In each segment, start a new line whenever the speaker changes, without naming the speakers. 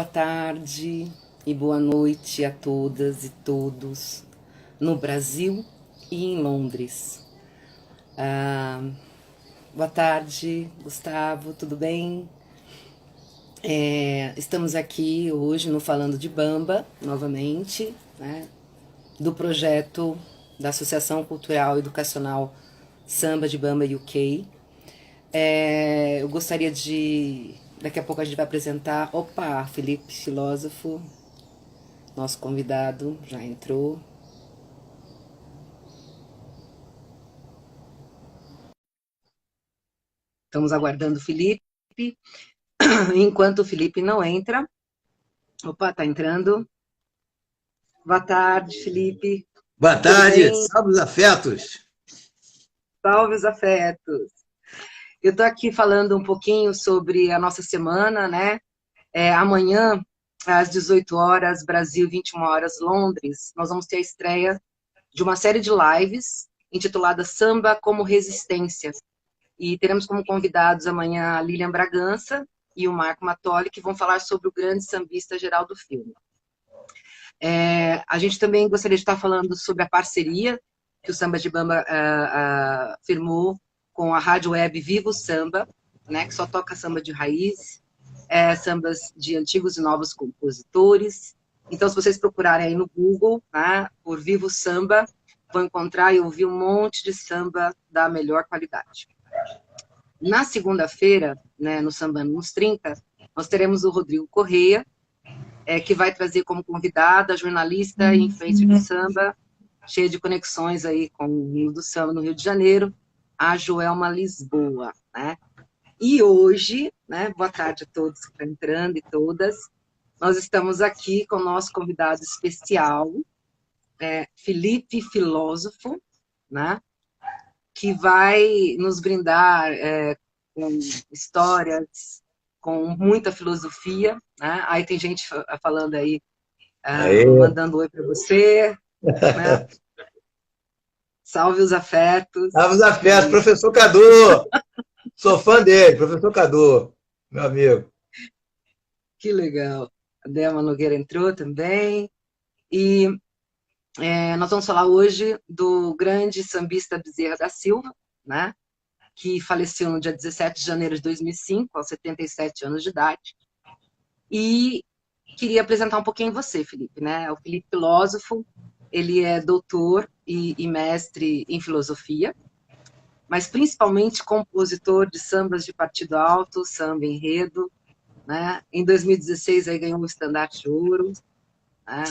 tarde e boa noite a todas e todos no Brasil e em Londres. Boa tarde, Gustavo, tudo bem? Estamos aqui hoje no Falando de Bamba, novamente, né, do projeto da Associação Cultural e Educacional Samba de Bamba UK. Eu gostaria de... Daqui a pouco a gente vai apresentar... Opa, Felipe, filósofo, nosso convidado, já entrou. Estamos aguardando o Felipe. Enquanto o Felipe não entra... Opa, tá entrando. Boa tarde, Felipe.
Boa tarde, salve os afetos.
Salve os afetos. Eu tô aqui falando um pouquinho sobre a nossa semana, né? Amanhã, às 18 horas, Brasil, 21 horas, Londres, nós vamos ter a estreia de uma série de lives intitulada Samba como Resistência. E teremos como convidados amanhã a Lilian Bragança e o Marco Matoli, que vão falar sobre o grande sambista Geraldo Filme. A gente também gostaria de estar falando sobre a parceria que o Samba de Bamba firmou com a rádio web Vivo Samba, né, que só toca samba de raiz, sambas de antigos e novos compositores. Então, se vocês procurarem aí no Google, né, por Vivo Samba, vão encontrar e ouvir um monte de samba da melhor qualidade. Na segunda-feira, né, no Samba nos 30, nós teremos o Rodrigo Correia, que vai trazer como convidada, jornalista e influencer de samba, cheia de conexões aí com o Rio do Samba no Rio de Janeiro, a Joelma Lisboa, né? E hoje, né, boa tarde a todos que estão entrando e todas, nós estamos aqui com o nosso convidado especial, Felipe Filósofo, né, que vai nos brindar com histórias, com muita filosofia, né? Aí tem gente falando aí, mandando oi para você, né? Salve os afetos.
Salve os afetos, professor Cadu. Sou fã dele, professor Cadu, meu amigo.
Que legal. A Delma Nogueira entrou também. E nós vamos falar hoje do grande sambista Bezerra da Silva, né? Que faleceu no dia 17 de janeiro de 2005, aos 77 anos de idade. E queria apresentar um pouquinho você, Felipe, né? O Felipe filósofo, ele é doutor e mestre em filosofia, mas principalmente compositor de sambas de partido alto, samba enredo, né? Em 2016 aí ganhou o Estandarte de Ouro, né?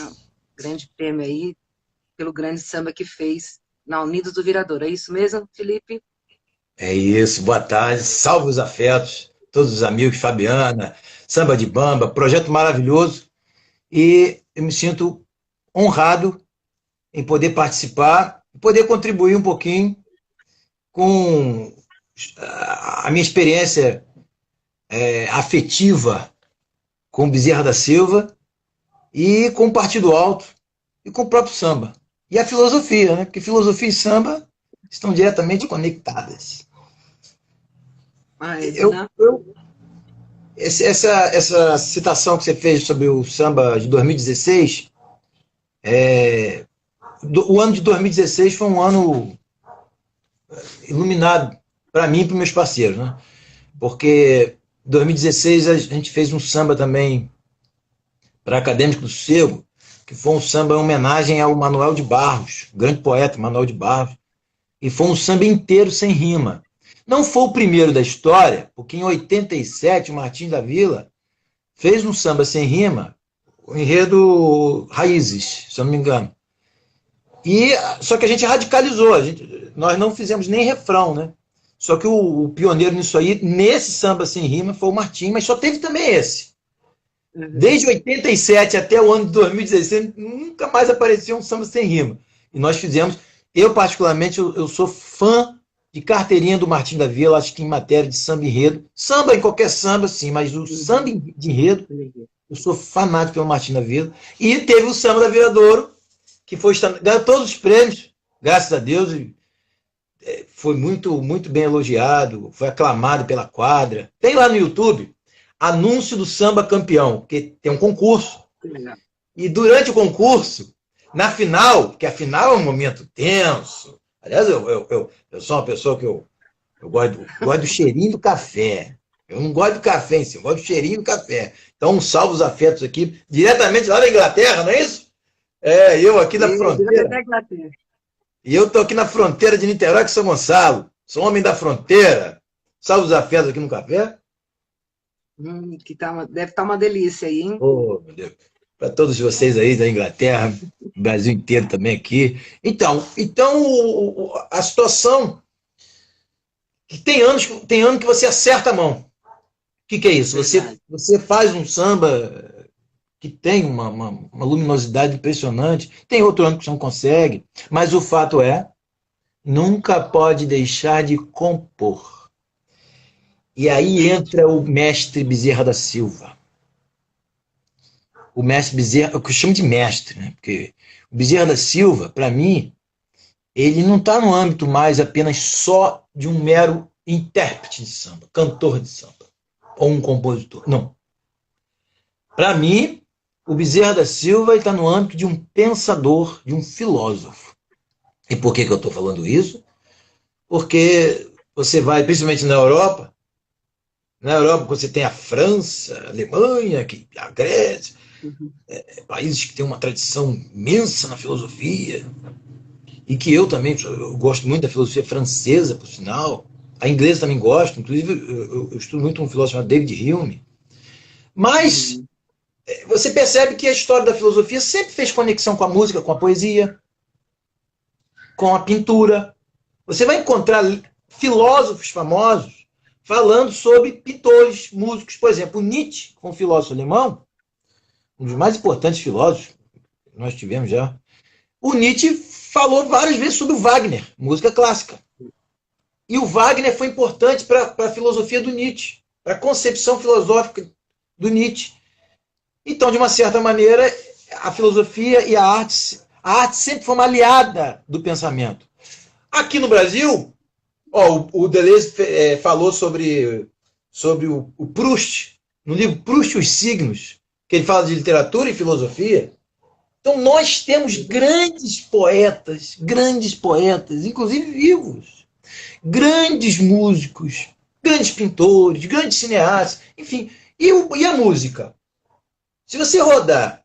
Grande prêmio aí pelo grande samba que fez na Unidos do Virador. É isso mesmo, Felipe?
É isso, boa tarde, salve os afetos, todos os amigos, Fabiana, Samba de Bamba, projeto maravilhoso, e eu me sinto honrado em poder participar, poder contribuir um pouquinho com a minha experiência afetiva com Bezerra da Silva e com o Partido Alto e com o próprio samba. E a filosofia, né? Porque filosofia e samba estão diretamente conectadas. Essa citação que você fez sobre o samba de 2016, o ano de 2016 foi um ano iluminado para mim e para meus parceiros, né? Porque em 2016 a gente fez um samba também para Acadêmico do Sossego, que foi um samba em homenagem ao Manuel de Barros, grande poeta Manuel de Barros, e foi um samba inteiro sem rima. Não foi o primeiro da história, porque em 87 o Martim da Vila fez um samba sem rima, o enredo Raízes, se eu não me engano. Só que a gente radicalizou, nós não fizemos nem refrão, né? Só que o pioneiro nisso aí, nesse samba sem rima, foi o Martim, mas só teve também esse. Desde 87 até o ano de 2016, nunca mais apareceu um samba sem rima. E nós fizemos, eu particularmente, eu sou fã de carteirinha do Martim da Vila, acho que em matéria de samba enredo. Samba em qualquer samba, sim, mas o samba de enredo, eu sou fanático pelo Martim da Vila. E teve o samba da Viradouro, que ganhou todos os prêmios, graças a Deus, e foi muito, muito bem elogiado, foi aclamado pela quadra. Tem lá no YouTube anúncio do samba campeão, porque tem um concurso. E durante o concurso, na final, que a final é um momento tenso. Aliás, eu sou uma pessoa que eu gosto do cheirinho do café. Eu não gosto do café em si, eu gosto do cheirinho do café. Então, salve os afetos aqui, diretamente lá da Inglaterra, não é isso? Eu aqui na fronteira. E eu estou aqui na fronteira de Niterói com São Gonçalo. Sou homem da fronteira. Salve os afetos aqui no café.
Deve estar uma delícia aí, hein?
Oh, meu Deus. Para todos vocês aí da Inglaterra, Brasil inteiro também aqui. Então a situação que tem ano que você acerta a mão. O que é isso? Você faz um samba que tem uma luminosidade impressionante, tem outro ano que você não consegue, mas o fato é, nunca pode deixar de compor. E aí entra o mestre Bezerra da Silva. O mestre Bezerra, eu chamo de mestre, né? Porque o Bezerra da Silva, para mim, ele não está no âmbito mais apenas só de um mero intérprete de samba, cantor de samba, ou um compositor. Não. Para mim, o Bezerra da Silva está no âmbito de um pensador, de um filósofo. E por que eu estou falando isso? Porque você vai, principalmente na Europa, você tem a França, a Alemanha, a Grécia, países que têm uma tradição imensa na filosofia, e que eu também gosto muito da filosofia francesa, por sinal. A inglesa também gosto, inclusive eu estudo muito um filósofo chamado David Hume. Mas você percebe que a história da filosofia sempre fez conexão com a música, com a poesia, com a pintura. Você vai encontrar filósofos famosos falando sobre pintores, músicos. Por exemplo, Nietzsche, um filósofo alemão, um dos mais importantes filósofos que nós tivemos já. O Nietzsche falou várias vezes sobre o Wagner, música clássica. E o Wagner foi importante para a filosofia do Nietzsche, para a concepção filosófica do Nietzsche. Então, de uma certa maneira, a filosofia e a arte sempre foi uma aliada do pensamento. Aqui no Brasil, o Deleuze falou sobre o Proust, no livro Proust e os Signos, que ele fala de literatura e filosofia. Então, nós temos grandes poetas, inclusive vivos, grandes músicos, grandes pintores, grandes cineastas, enfim. E a música? Se você rodar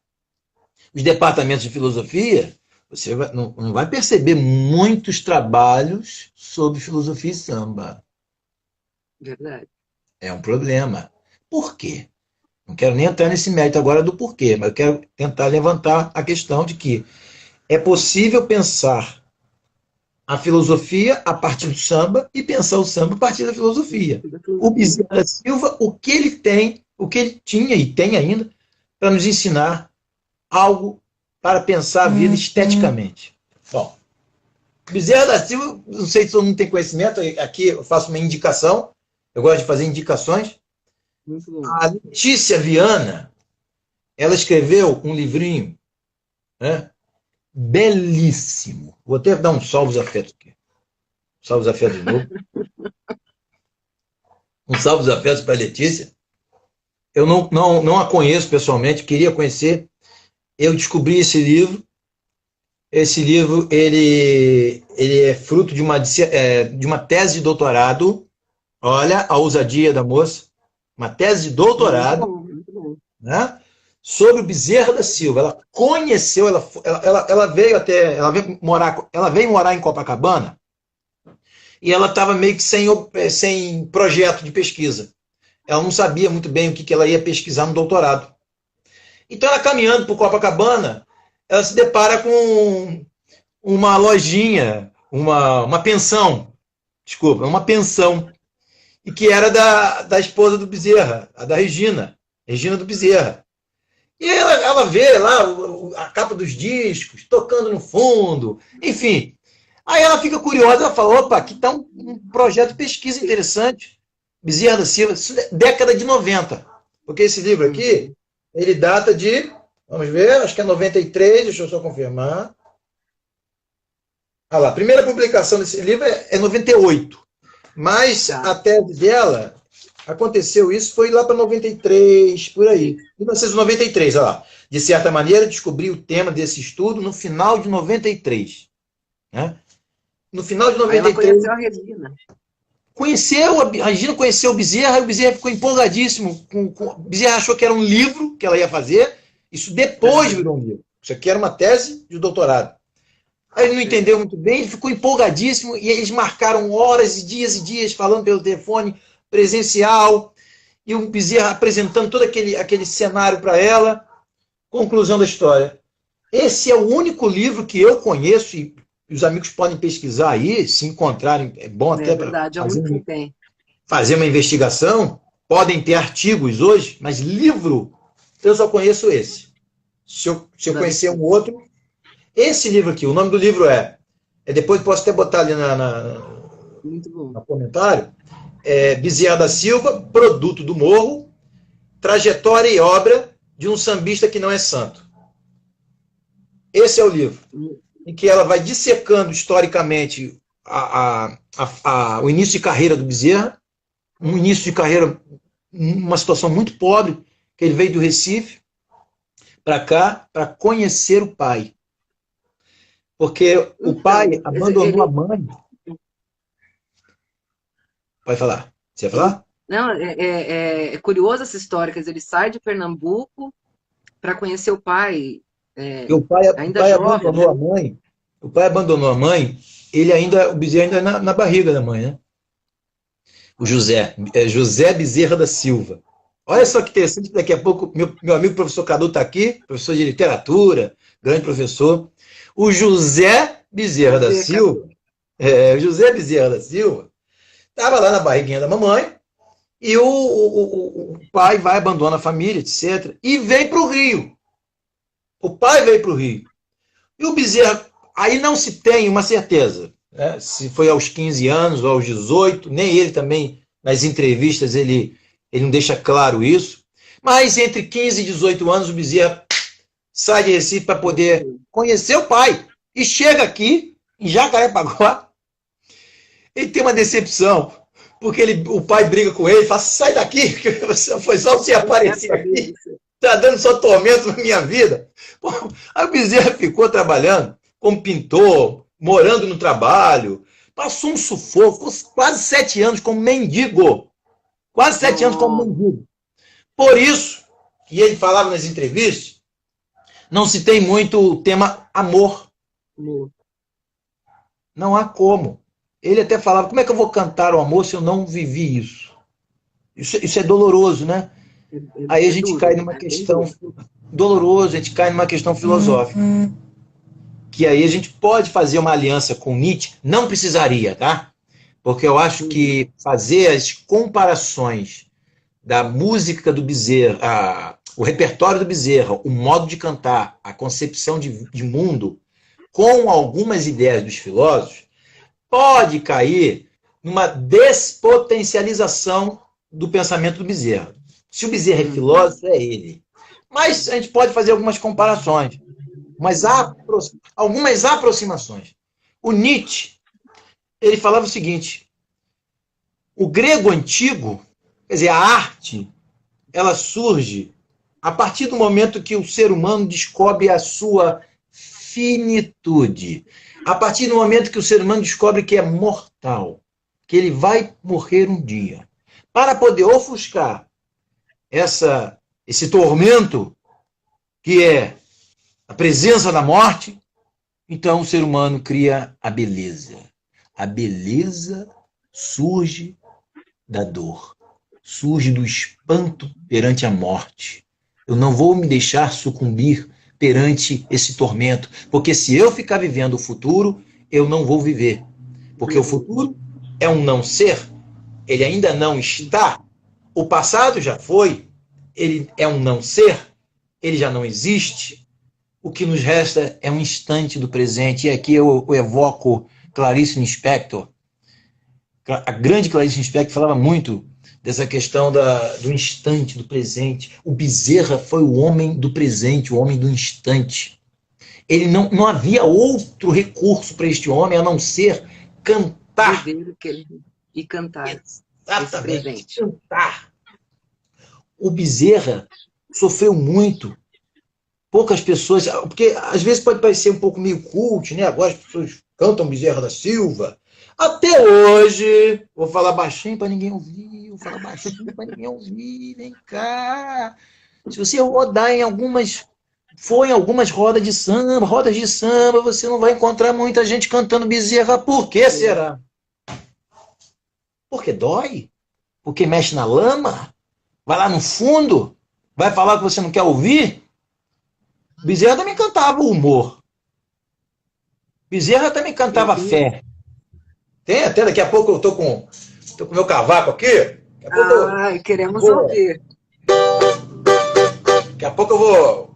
os departamentos de filosofia, você não vai perceber muitos trabalhos sobre filosofia e samba.
Verdade.
É um problema. Por quê? Não quero nem entrar nesse mérito agora do porquê, mas eu quero tentar levantar a questão de que é possível pensar a filosofia a partir do samba e pensar o samba a partir da filosofia. O Bezerra da Silva, o que ele tinha e tem ainda, para nos ensinar algo para pensar a vida esteticamente. Bom, Bezerra da Silva, não sei se todo mundo tem conhecimento, aqui eu faço uma indicação, eu gosto de fazer indicações. A Letícia Viana, ela escreveu um livrinho, né, belíssimo. Vou até dar um salve aos afetos aqui. Salve aos afetos de novo. Um salve aos afetos para a Letícia. Eu não a conheço pessoalmente, queria conhecer. Eu descobri esse livro. Esse livro ele é fruto de uma tese de doutorado. Olha a ousadia da moça. Uma tese de doutorado, muito bom. Né, sobre o Bezerra da Silva. Ela conheceu, ela veio morar em Copacabana e ela estava meio que sem projeto de pesquisa. Ela não sabia muito bem o que ela ia pesquisar no doutorado. Então, ela caminhando por Copacabana, ela se depara com uma lojinha, uma pensão, e que era da esposa do Bezerra, a da Regina do Bezerra. E ela vê lá a capa dos discos, tocando no fundo, enfim. Aí ela fica curiosa, ela fala, opa, aqui está um projeto de pesquisa interessante. Bezerra da Silva, década de 90. Porque esse livro aqui, ele data de, vamos ver, acho que é 93, deixa eu só confirmar. Olha lá, a primeira publicação desse livro é 98. Mas a tese dela Aconteceu isso, foi lá para 93, por aí. 1993, olha lá. De certa maneira, descobri o tema desse estudo no final de 93. Né? No final de
Aí ela
93,
conheceu a Regina.
a Regina conheceu o Bezerra, e o Bezerra ficou empolgadíssimo. O Bezerra achou que era um livro que ela ia fazer, isso depois virou um livro. Isso aqui era uma tese de doutorado. Aí ele não entendeu muito bem, ele ficou empolgadíssimo, e eles marcaram horas e dias falando pelo telefone, presencial, e o Bezerra apresentando todo aquele cenário para ela. Conclusão da história. Esse é o único livro que eu conheço, e os amigos podem pesquisar aí, se encontrarem, é bom até para fazer uma investigação, podem ter artigos hoje, mas livro, eu só conheço esse. Se eu conhecer um outro, esse livro aqui, o nome do livro depois posso até botar ali no comentário, Bezerra da Silva, Produto do Morro, Trajetória e Obra de um Sambista que não é santo. Esse é o livro, em que ela vai dissecando historicamente o início de carreira do Bezerra, um início de carreira, uma situação muito pobre, que ele veio do Recife para cá para conhecer o pai. Porque o pai abandonou a mãe. Pode falar. Você ia falar?
Não, é curioso essa história, quer dizer, ele sai de Pernambuco para conhecer o pai.
O pai
jovem,
abandonou, né? A mãe. O pai abandonou a mãe, o Bezerra ainda na barriga da mãe, né? O José Bezerra da Silva. Olha só que interessante, daqui a pouco meu amigo professor Cadu está aqui, professor de literatura, grande professor. O José Bezerra da Silva, o José Bezerra da Silva, estava lá na barriguinha da mamãe, e o pai vai, abandona a família, etc., e vem para o Rio. O pai veio para o Rio. E o Bezerra, aí não se tem uma certeza, né? Se foi aos 15 anos ou aos 18, nem ele também, nas entrevistas, ele não deixa claro isso. Mas entre 15 e 18 anos, o Bezerra sai de Recife para poder conhecer o pai. E chega aqui, em Jacarepaguá, ele tem uma decepção, porque o pai briga com ele, fala, sai daqui, foi só você aparecer aqui. Está dando só tormento na minha vida. Bom, aí o Bezerra ficou trabalhando como pintor, morando no trabalho, passou um sufoco, ficou quase 7 anos como mendigo. Quase 7 anos como mendigo. Por isso, e ele falava nas entrevistas, não se tem muito o tema amor. Não há como. Ele até falava, como é que eu vou cantar o amor se eu não vivi isso? Isso é doloroso, né? Aí a gente cai numa questão dolorosa, a gente cai numa questão filosófica. Que aí a gente pode fazer uma aliança com Nietzsche, não precisaria, tá? Porque eu acho que fazer as comparações da música do Bezerra, o repertório do Bezerra, o modo de cantar, a concepção de mundo, com algumas ideias dos filósofos, pode cair numa despotencialização do pensamento do Bezerra. Se o Bezerra é filósofo, é ele. Mas a gente pode fazer algumas comparações, algumas aproximações. O Nietzsche, ele falava o seguinte, o grego antigo, quer dizer, a arte, ela surge a partir do momento que o ser humano descobre a sua finitude. A partir do momento que o ser humano descobre que é mortal, que ele vai morrer um dia. Para poder ofuscar esse tormento que é a presença da morte, então o ser humano cria a beleza. A beleza surge da dor, surge do espanto perante a morte. Eu não vou me deixar sucumbir perante esse tormento, porque se eu ficar vivendo o futuro, eu não vou viver. Porque o futuro é um não ser, ele ainda não está. O passado já foi, ele é um não ser, ele já não existe. O que nos resta é um instante do presente. E aqui eu evoco Clarice Lispector. A grande Clarice Lispector falava muito dessa questão do instante do presente. O Bezerra foi o homem do presente, o homem do instante. Ele não havia outro recurso para este homem a não ser cantar.
E cantar. esse presente.
Cantar. O Bezerra sofreu muito. Poucas pessoas, porque às vezes pode parecer um pouco meio cult, né? Agora as pessoas cantam Bezerra da Silva. Até hoje, vou falar baixinho para ninguém ouvir, vou falar baixinho para ninguém ouvir, vem cá. Se você rodar em algumas rodas de samba, você não vai encontrar muita gente cantando Bezerra. Por que será? Porque dói? Porque mexe na lama? Vai lá no fundo? Vai falar que você não quer ouvir? Bezerra também cantava o humor. Bezerra também cantava fé. Tem até, daqui a pouco eu tô com o meu cavaco aqui.
Queremos ouvir.
Daqui a pouco eu vou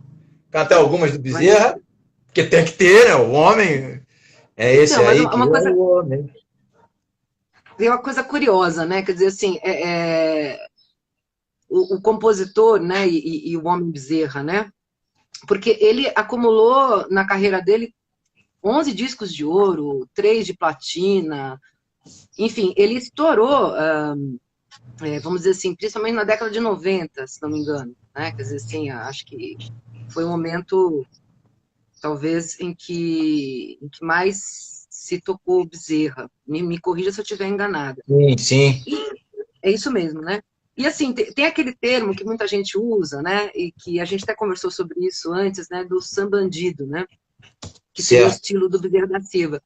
cantar algumas do Bezerra, porque tem que ter, né? O homem é esse então, aí que é o homem.
Tem uma coisa curiosa, né? Quer dizer, assim, o compositor, né, e o homem Bezerra, né? Porque ele acumulou na carreira dele 11 discos de ouro, 3 de platina, enfim, ele estourou, vamos dizer assim, principalmente na década de 90, se não me engano, né? Quer dizer, assim, acho que foi um momento, talvez, em que mais se tocou Bezerra. Me corrija se eu estiver enganada.
Sim.
É isso mesmo, né? E assim, tem aquele termo que muita gente usa, né? E que a gente até conversou sobre isso antes, né? Do sambandido, né? Que seria o estilo do Bezerra da Silva.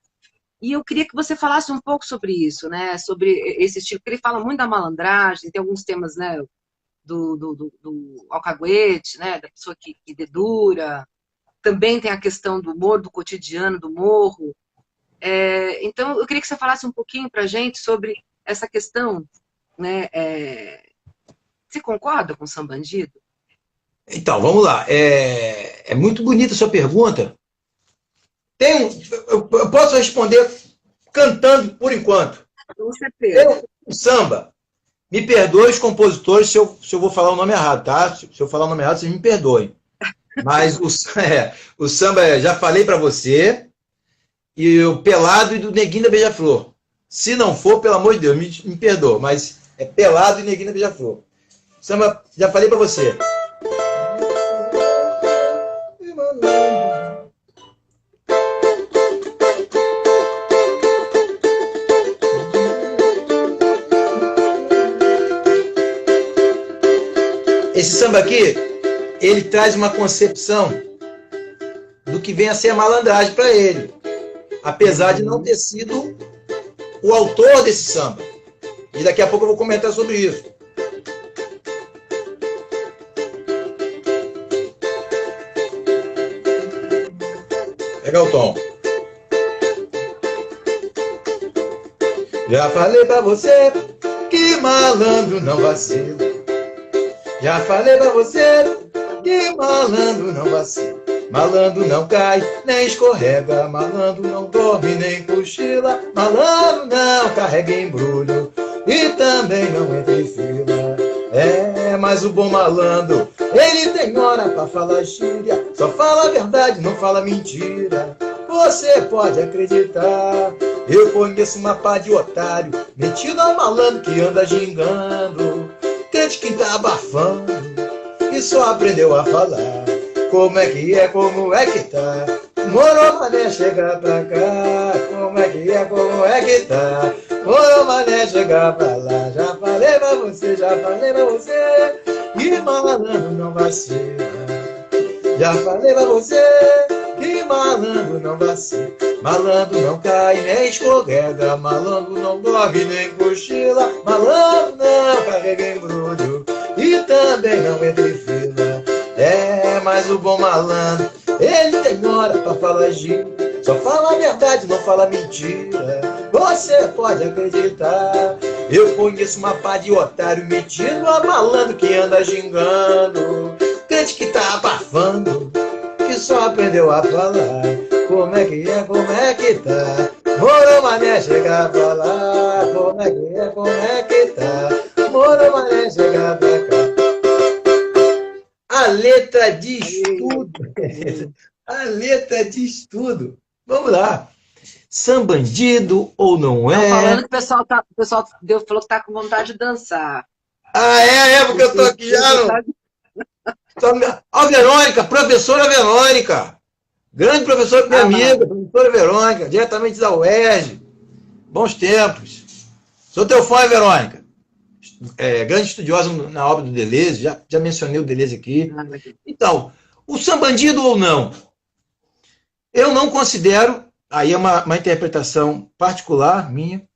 E eu queria que você falasse um pouco sobre isso, né? Sobre esse estilo, porque ele fala muito da malandragem, tem alguns temas, né? Do alcaguete, né? Da pessoa que dedura. Também tem a questão do humor, do cotidiano, do morro. Então, eu queria que você falasse um pouquinho pra gente sobre essa questão, né? Você concorda com o sambandido?
Então, vamos lá. É muito bonita a sua pergunta. Eu posso responder cantando por enquanto.
Com certeza.
O samba. Me perdoe os compositores se eu vou falar o nome errado, tá? Se eu falar o nome errado, vocês me perdoem. Mas o samba, já falei para você, e o Pelado e do Neguinho da Beija-Flor. Se não for, pelo amor de Deus, me perdoa, mas é Pelado e Neguinho da Beija-Flor. Samba, já falei para você. Esse samba aqui, ele traz uma concepção do que vem a ser a malandragem para ele, apesar de não ter sido o autor desse samba. E daqui a pouco eu vou comentar sobre isso. Pega o tom. Já falei pra você que malandro não vacila. Já falei pra você que malandro não vacila. Malandro não cai, nem escorrega. Malandro não dorme, nem cochila. Malandro não carrega embrulho e também não entra em fila. Mas o bom malandro, ele tem hora pra falar gíria. Só fala a verdade, não fala mentira. Você pode acreditar. Eu conheço uma pá de otário metido a malandro que anda gingando. Crente que tá abafando e só aprendeu a falar. Como é que tá? Morou mané chegar pra cá. Como é que tá? Morou mané chegar pra lá. Já falei pra você. Que malandro não vacila. Já falei pra você que malandro não vacila. Malandro não cai nem escorrega. Malandro não dorme nem cochila. Malandro não carrega embrulho e também não entra em fila. Mas o bom malandro, ele tem hora pra falar gíria. Só fala a verdade, não fala mentira. Você pode acreditar. Eu conheço uma pá de otário metido a malandro que anda gingando. Crente que tá abafando, que só aprendeu a falar. Como é que tá? Morou mané chegar pra lá. Como é que tá? Morou mané chegar pra cá. A letra diz tudo. A letra diz tudo. Vamos lá. Sambandido ou não
Estão falando
é?
que o pessoal falou que tá com vontade de dançar.
Ah, é, porque eu tô aqui já no... Ó, Verônica, professora Verônica. Grande professora, minha amiga, professora Verônica, diretamente da UERJ. Bons tempos. Sou teu fã, Verônica. Grande estudiosa na obra do Deleuze, já mencionei o Deleuze aqui. Então, o sambandido ou não? Eu não considero, aí é uma interpretação particular minha,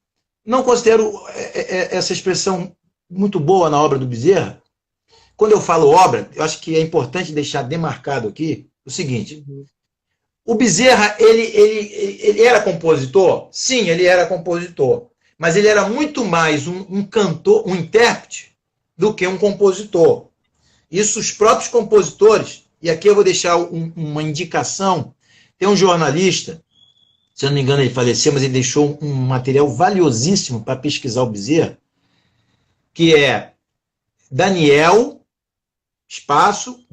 não considero essa expressão muito boa na obra do Bezerra. Quando eu falo obra, eu acho que é importante deixar demarcado aqui o seguinte. O Bezerra, ele era compositor? Sim, ele era compositor. Mas ele era muito mais um cantor, um intérprete, do que um compositor. Isso os próprios compositores, e aqui eu vou deixar uma indicação, tem um jornalista, se eu não me engano ele faleceu, mas ele deixou um material valiosíssimo para pesquisar o Bezerra, que é Daniel, espaço,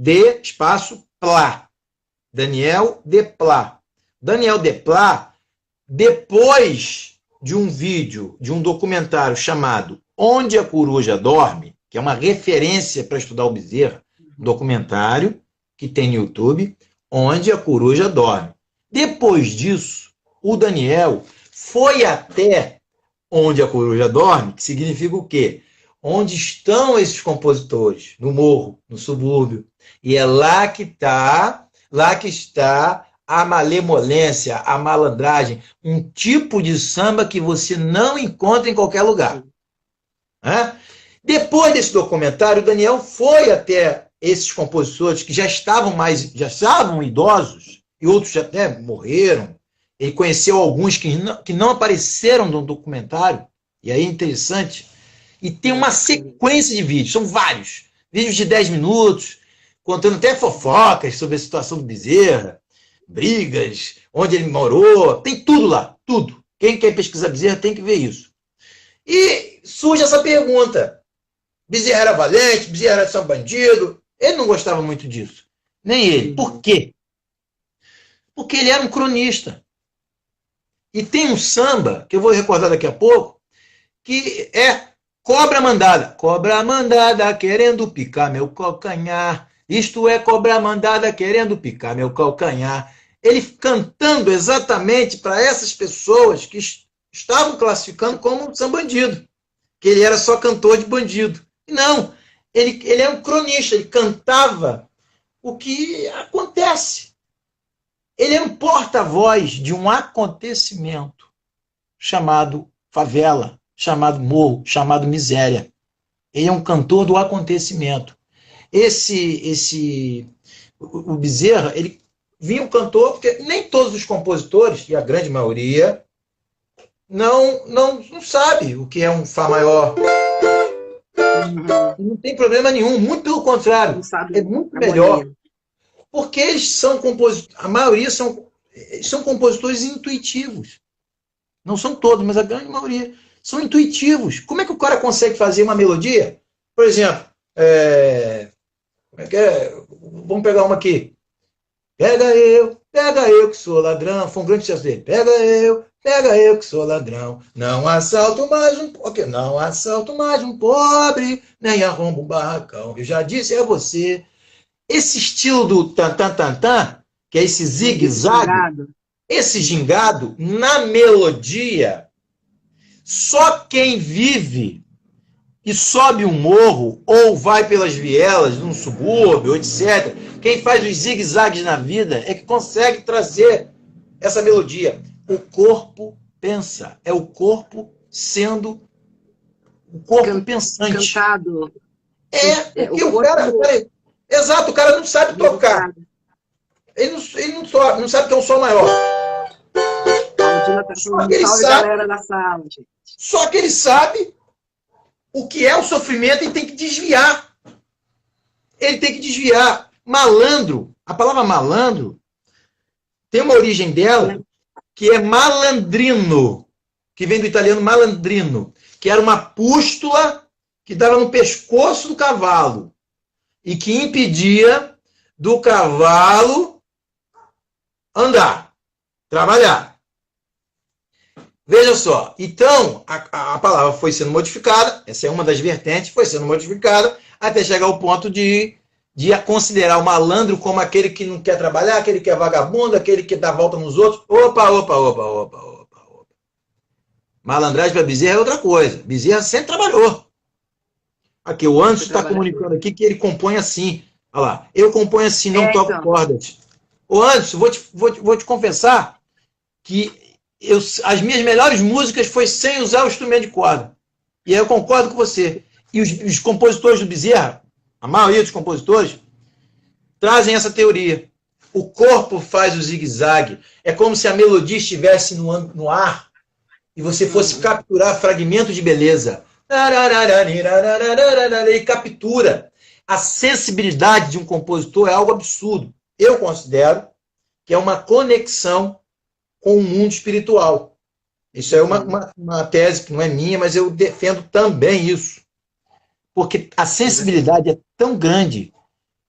Plá. Daniel Deplá. Daniel Deplá, depois de um vídeo, de um documentário chamado Onde a Coruja Dorme, que é uma referência para estudar o Bezerra, um documentário que tem no YouTube, Onde a Coruja Dorme. Depois disso, o Daniel foi até Onde a Coruja Dorme, que significa o quê? Onde estão esses compositores? No morro, no subúrbio. E é lá que está a malemolência, a malandragem, um tipo de samba que você não encontra em qualquer lugar. Depois desse documentário, o Daniel foi até esses compositores que já estavam idosos, e outros até morreram. Ele conheceu alguns que não apareceram no documentário, e aí é interessante. E tem uma sequência de vídeos, são vários. Vídeos de 10 minutos, contando até fofocas sobre a situação do Bezerra, brigas, onde ele morou, tem tudo lá, tudo. Quem quer pesquisar Bezerra tem que ver isso. E surge essa pergunta. Bezerra era valente, Bezerra era só bandido. Ele não gostava muito disso. Nem ele. Por quê? Porque ele era um cronista. E tem um samba, que eu vou recordar daqui a pouco, que é Cobra Mandada. Cobra mandada querendo picar meu calcanhar. Isto é cobra mandada querendo picar meu calcanhar. Ele cantando exatamente para essas pessoas que estavam classificando como sambandido. Que ele era só cantor de bandido. Não, ele é um cronista, ele cantava o que acontece. Ele é um porta-voz de um acontecimento chamado favela, chamado morro, chamado miséria. Ele é um cantor do acontecimento. O Bezerra, ele vinha um cantor, porque nem todos os compositores, e a grande maioria, não sabe o que é um Fá maior. Não tem problema nenhum, muito pelo contrário, é muito melhor. Porque eles são compositores, a maioria são compositores intuitivos. Não são todos, mas a grande maioria são intuitivos. Como é que o cara consegue fazer uma melodia? Por exemplo, vamos pegar uma aqui. Pega eu que sou ladrão. Foi um grande sucesso dele. Pega eu que sou ladrão. Não assalto mais um pobre, nem arrombo um barracão. Eu já disse a você. Esse estilo do tan-tan-tan-tan, que é esse zigue-zague, esse gingado, na melodia, só quem vive e sobe um morro ou vai pelas vielas num subúrbio, etc., quem faz os zigue-zagues na vida é que consegue trazer essa melodia. O corpo pensa. É o corpo sendo o corpo pensante.
Cantado.
Porque o cara... Exato, o cara não sabe tocar. Ele não sabe que é um som maior. Só que ele sabe o que é o sofrimento e tem que desviar. Ele tem que desviar. Malandro, a palavra malandro tem uma origem dela que é malandrino, que vem do italiano malandrino, que era uma pústula que dava no pescoço do cavalo e que impedia do cavalo andar, trabalhar. Veja só, então a palavra foi sendo modificada, essa é uma das vertentes, foi sendo modificada até chegar ao ponto de considerar o malandro como aquele que não quer trabalhar, aquele que é vagabundo, aquele que dá volta nos outros. Opa. Malandragem para Bezerra é outra coisa. Bezerra sempre trabalhou. Aqui, o Anderson está comunicando aqui que ele compõe assim. Olha lá, eu componho assim, não toco cordas. Ô Anderson, vou te confessar que as minhas melhores músicas foi sem usar o instrumento de corda. E aí eu concordo com você. E os compositores do Bezerra, a maioria dos compositores, trazem essa teoria. O corpo faz o zigue-zague. É como se a melodia estivesse no ar e você fosse capturar fragmentos de beleza. E captura. A sensibilidade de um compositor é algo absurdo. Eu considero que é uma conexão com o mundo espiritual. Isso é uma tese que não é minha, mas eu defendo também isso. Porque a sensibilidade é tão grande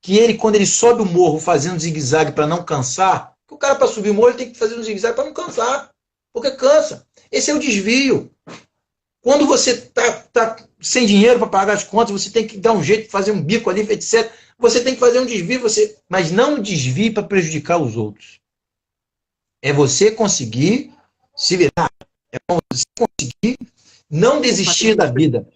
que ele, quando ele sobe o morro fazendo zigue-zague para não cansar, que o cara, para subir o morro, ele tem que fazer um zigue-zague para não cansar. Porque cansa. Esse é o desvio. Quando você está sem dinheiro para pagar as contas, você tem que dar um jeito de fazer um bico ali, etc. Você tem que fazer um desvio, mas não um desvio para prejudicar os outros. É você conseguir se virar. É você conseguir não desistir da vida.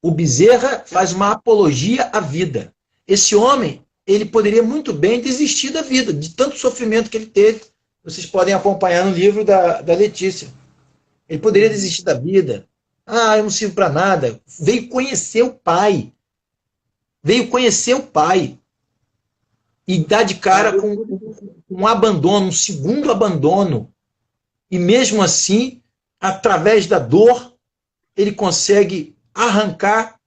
O Bezerra faz uma apologia à vida. Esse homem, ele poderia muito bem desistir da vida, de tanto sofrimento que ele teve. Vocês podem acompanhar no livro da Letícia. Ele poderia desistir da vida. Ah, eu não sirvo para nada. Veio conhecer o pai. E dar de cara com um abandono, um segundo abandono. E mesmo assim, através da dor, ele consegue arrancar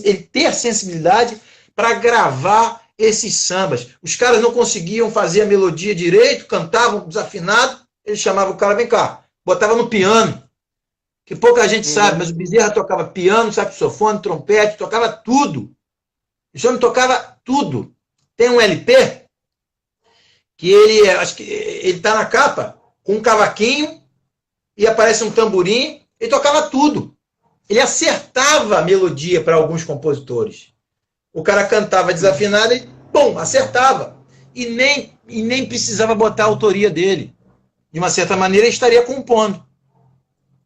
ele ter sensibilidade para gravar esses sambas. Os caras não conseguiam fazer a melodia direito, cantavam desafinado, ele chamava o cara, vem cá, botava no piano, que pouca gente sabe, mas o Bezerra tocava piano, saxofone, trompete, tocava tudo. O homem tocava tudo. Tem um LP que acho que ele está na capa, com um cavaquinho, e aparece um tamborim, ele tocava tudo. Ele acertava a melodia para alguns compositores. O cara cantava desafinado e, bom, acertava. E nem precisava botar a autoria dele. De uma certa maneira, ele estaria compondo.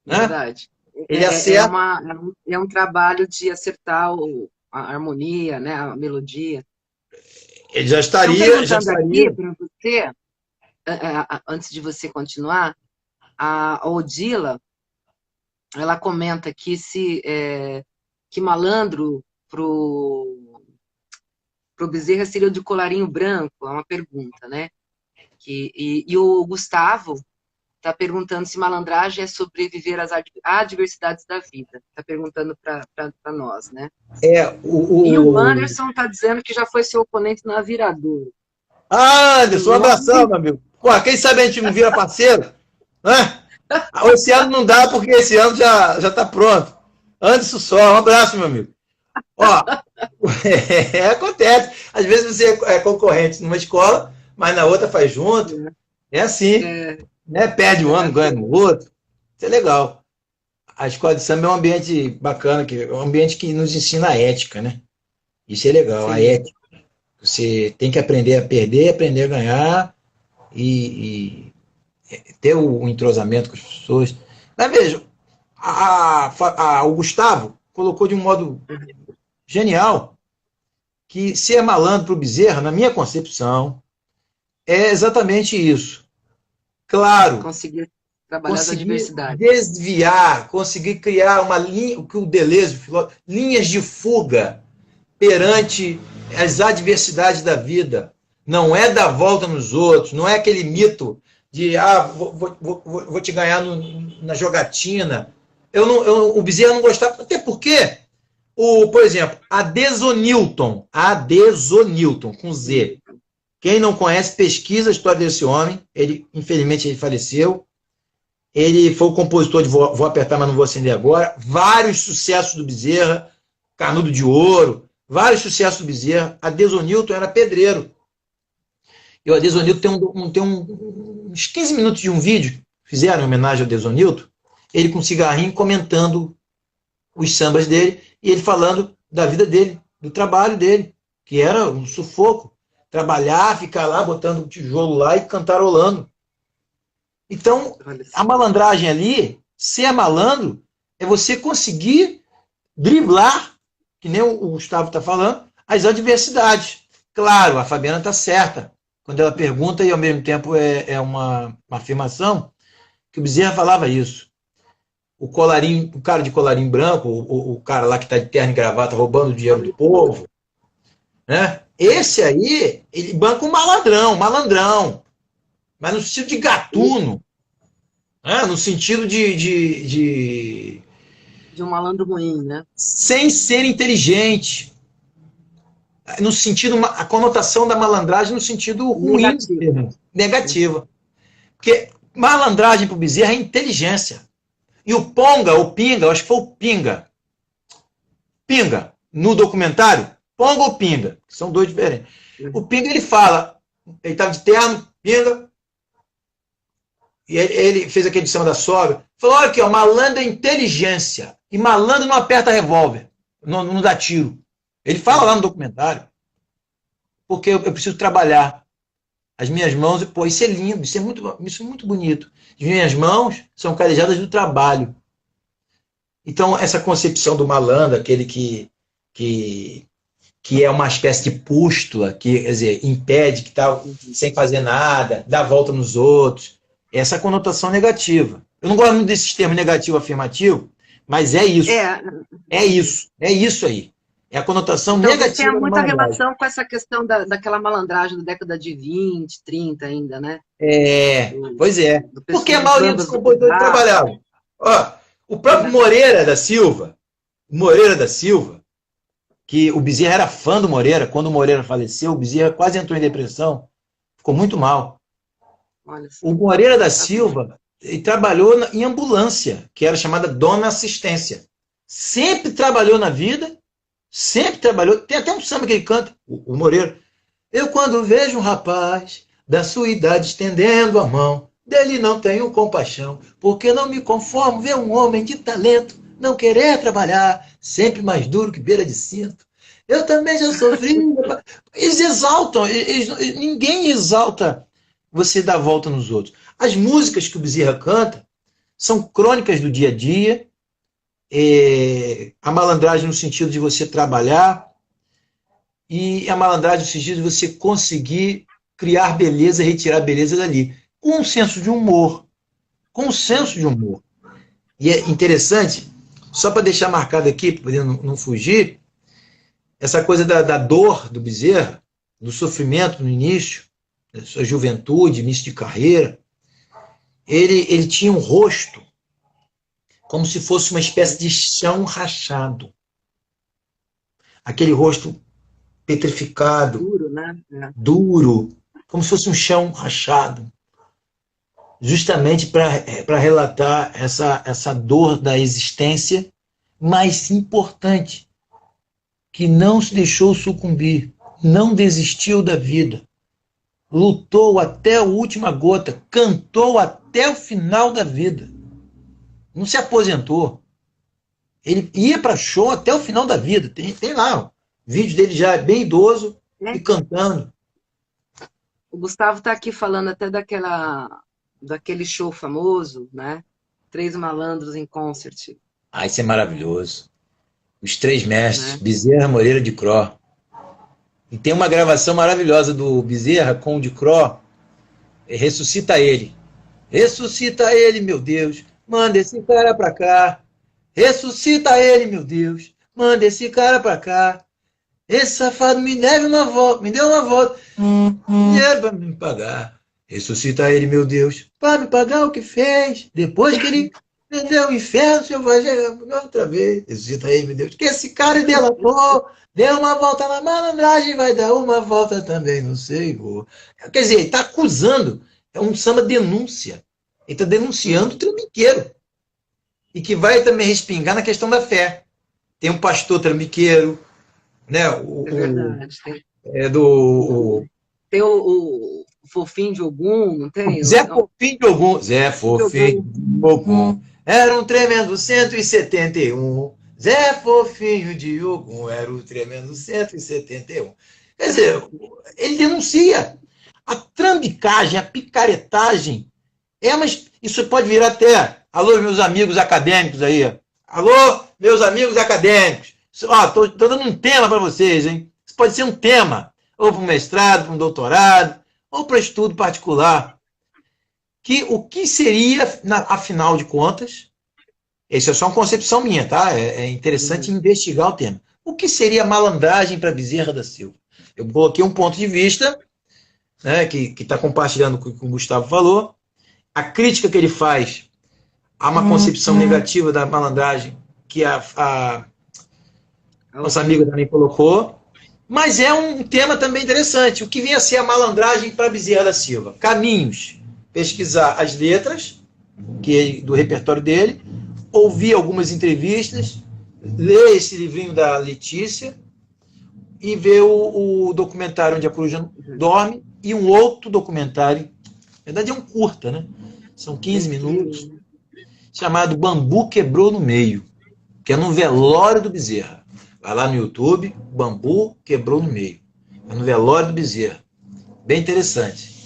Né?
Verdade.
Ele acerta.
É um trabalho de acertar a harmonia, né, a melodia.
Ele já estaria.
Aqui para você, antes de você continuar, a Odila, ela comenta aqui que malandro pro Bezerra seria o de colarinho branco, é uma pergunta, né? E o Gustavo está perguntando se malandragem é sobreviver às adversidades da vida. Está perguntando para nós, né? E o Anderson está dizendo que já foi seu oponente na Viradouro.
Ah, Anderson, um abração, meu amigo. Pô, quem sabe a gente não vira parceiro? Né? Esse ano não dá, porque esse ano já está pronto. Anderson só, um abraço, meu amigo. Ó, acontece. Às vezes você é concorrente numa escola, mas na outra faz junto. É assim. Né? Perde um ano, ganha no outro. Isso é legal. A escola de samba é um ambiente bacana, é um ambiente que nos ensina a ética, né? Isso é legal, sim. A ética. Você tem que aprender a perder, aprender a ganhar e ter o entrosamento com as pessoas. Mas veja, o Gustavo colocou de um modo genial que ser malandro para o Bezerra, na minha concepção, é exatamente isso. Claro,
conseguir trabalhar a diversidade,
desviar, conseguir criar uma linha, o que o Deleuze falou, linhas de fuga perante as adversidades da vida. Não é dar volta nos outros, não é aquele mito de vou te ganhar na jogatina. O Bezerra não gostava, até porque, por exemplo, Adesonilton, com Z. Quem não conhece, pesquisa a história desse homem. Infelizmente, ele faleceu. Ele foi o compositor de Vou Apertar, mas não vou acender agora. Vários sucessos do Bezerra, Canudo de Ouro, vários sucessos do Bezerra. Adesonilton era pedreiro. E o Adesonilton tem uns 15 minutos de um vídeo fizeram em homenagem ao Desonilton, ele com cigarrinho comentando os sambas dele, e ele falando da vida dele, do trabalho dele, que era um sufoco. Trabalhar, ficar lá, botando um tijolo lá e cantarolando. Então, a malandragem ali, ser malandro, é você conseguir driblar, que nem o Gustavo está falando, as adversidades. Claro, a Fabiana está certa, quando ela pergunta e ao mesmo tempo é uma afirmação, que o Bezerra falava isso. O cara de colarinho branco, o cara lá que está de terno e gravata roubando o dinheiro do povo, né? Esse aí, ele banca um malandrão, mas no sentido de gatuno, né? No sentido de
um malandro ruim, né?
Sem ser inteligente. No sentido, a conotação da malandragem no sentido ruim, negativa. Porque malandragem para o Bezerra é inteligência. E o Ponga, ou Pinga, eu acho que foi o Pinga, no documentário, Ponga ou Pinga, que são dois diferentes. O Pinga, ele fala, ele estava de terno, Pinga, e ele fez aquele edição da sogra, falou, olha aqui, ó, malandro é inteligência, e malandro não aperta revólver, não dá tiro. Ele fala lá no documentário, porque eu preciso trabalhar. As minhas mãos, pô, isso é lindo, isso é muito bonito. As minhas mãos são calejadas do trabalho. Então, essa concepção do malandro, aquele que é uma espécie de pústula, que, quer dizer, impede, que está sem fazer nada, dá volta nos outros, essa é a conotação negativa. Eu não gosto muito desse termo negativo afirmativo, mas é isso. É isso aí. É a conotação
então,
negativa.
Tem muita relação com essa questão daquela malandragem da década de 20, 30 ainda, né?
Pois é. Porque a maioria dos compositores trabalhavam. Ó, o próprio Moreira da Silva, que o Bezerra era fã do Moreira, quando o Moreira faleceu, o Bezerra quase entrou em depressão, ficou muito mal. O Moreira da Silva, ele trabalhou em ambulância, que era chamada dona assistência. Sempre trabalhou na vida, sempre trabalhou. Tem até um samba que ele canta, o Moreira. Eu, quando vejo um rapaz da sua idade estendendo a mão, dele não tenho compaixão, porque não me conformo ver um homem de talento não querer trabalhar, sempre mais duro que beira de cinto. Eu também já sofri. Eles exaltam, ninguém exalta você dar volta nos outros. As músicas que o Bezerra canta são crônicas do dia a dia, a malandragem no sentido de você trabalhar e a malandragem no sentido de você conseguir criar beleza e retirar beleza dali, com um senso de humor. E é interessante, só para deixar marcado aqui, para poder não fugir, essa coisa da dor do Bezerra, do sofrimento no início, da sua juventude, início de carreira, ele tinha um rosto como se fosse uma espécie de chão rachado. Aquele rosto petrificado,
duro, né?
Duro, como se fosse um chão rachado. Justamente para relatar essa dor da existência, mais importante, que não se deixou sucumbir, não desistiu da vida, lutou até a última gota, cantou até o final da vida. Não se aposentou. Ele ia para show até o final da vida. Tem lá, ó, vídeo dele já bem idoso e cantando.
O Gustavo está aqui falando até daquele show famoso, né? Três Malandros em Concert.
Isso é maravilhoso. Os Três Mestres, né? Bezerra, Moreira, de Cro. E tem uma gravação maravilhosa do Bezerra com o de Cro. Ressuscita ele. Ressuscita ele, meu Deus. Manda esse cara pra cá. Ressuscita ele, meu Deus. Manda esse cara pra cá. Esse safado me deu uma volta. Dinheiro pra me pagar. Ressuscita ele, meu Deus. Pra me pagar o que fez. Depois que ele vendeu o inferno, o senhor vai chegar outra vez. Ressuscita ele, meu Deus. Que esse cara delatou. Deu uma volta na malandragem, vai dar uma volta também no Senhor. Quer dizer, ele está acusando. É um samba denúncia. Ele está denunciando o trambiqueiro. E que vai também respingar na questão da fé. Tem um pastor trambiqueiro, né?
É verdade.
Tem
Fofinho de Ogum, não tem?
Zé Fofinho de Ogum. Zé Fofinho de Ogum. Era um tremendo 171. Zé Fofinho de Ogum era o tremendo 171. Quer dizer, ele denuncia a trambicagem, a picaretagem. Mas isso pode virar até... Alô, meus amigos acadêmicos aí. Alô, meus amigos acadêmicos. Estou dando um tema para vocês, hein? Isso pode ser um tema, ou para um mestrado, para um doutorado, ou para estudo particular. O que seria, afinal de contas, isso é só uma concepção minha, tá? É interessante investigar o tema. O que seria malandragem para Bezerra da Silva? Eu coloquei um ponto de vista, né, que está compartilhando com o que o Gustavo falou, a crítica que ele faz a uma concepção negativa da malandragem que a nossa amiga também colocou, mas é um tema também interessante. O que vem a ser a malandragem para Bezerra da Silva? Caminhos. Pesquisar as letras do repertório dele, ouvir algumas entrevistas, ler esse livrinho da Letícia e ver o documentário Onde a Coruja Dorme e um outro documentário, na verdade é um curta, né? São 15 minutos, chamado Bambu Quebrou no Meio, que é no velório do Bezerra. Vai lá no YouTube, Bambu Quebrou no Meio. É no velório do Bezerra. Bem interessante.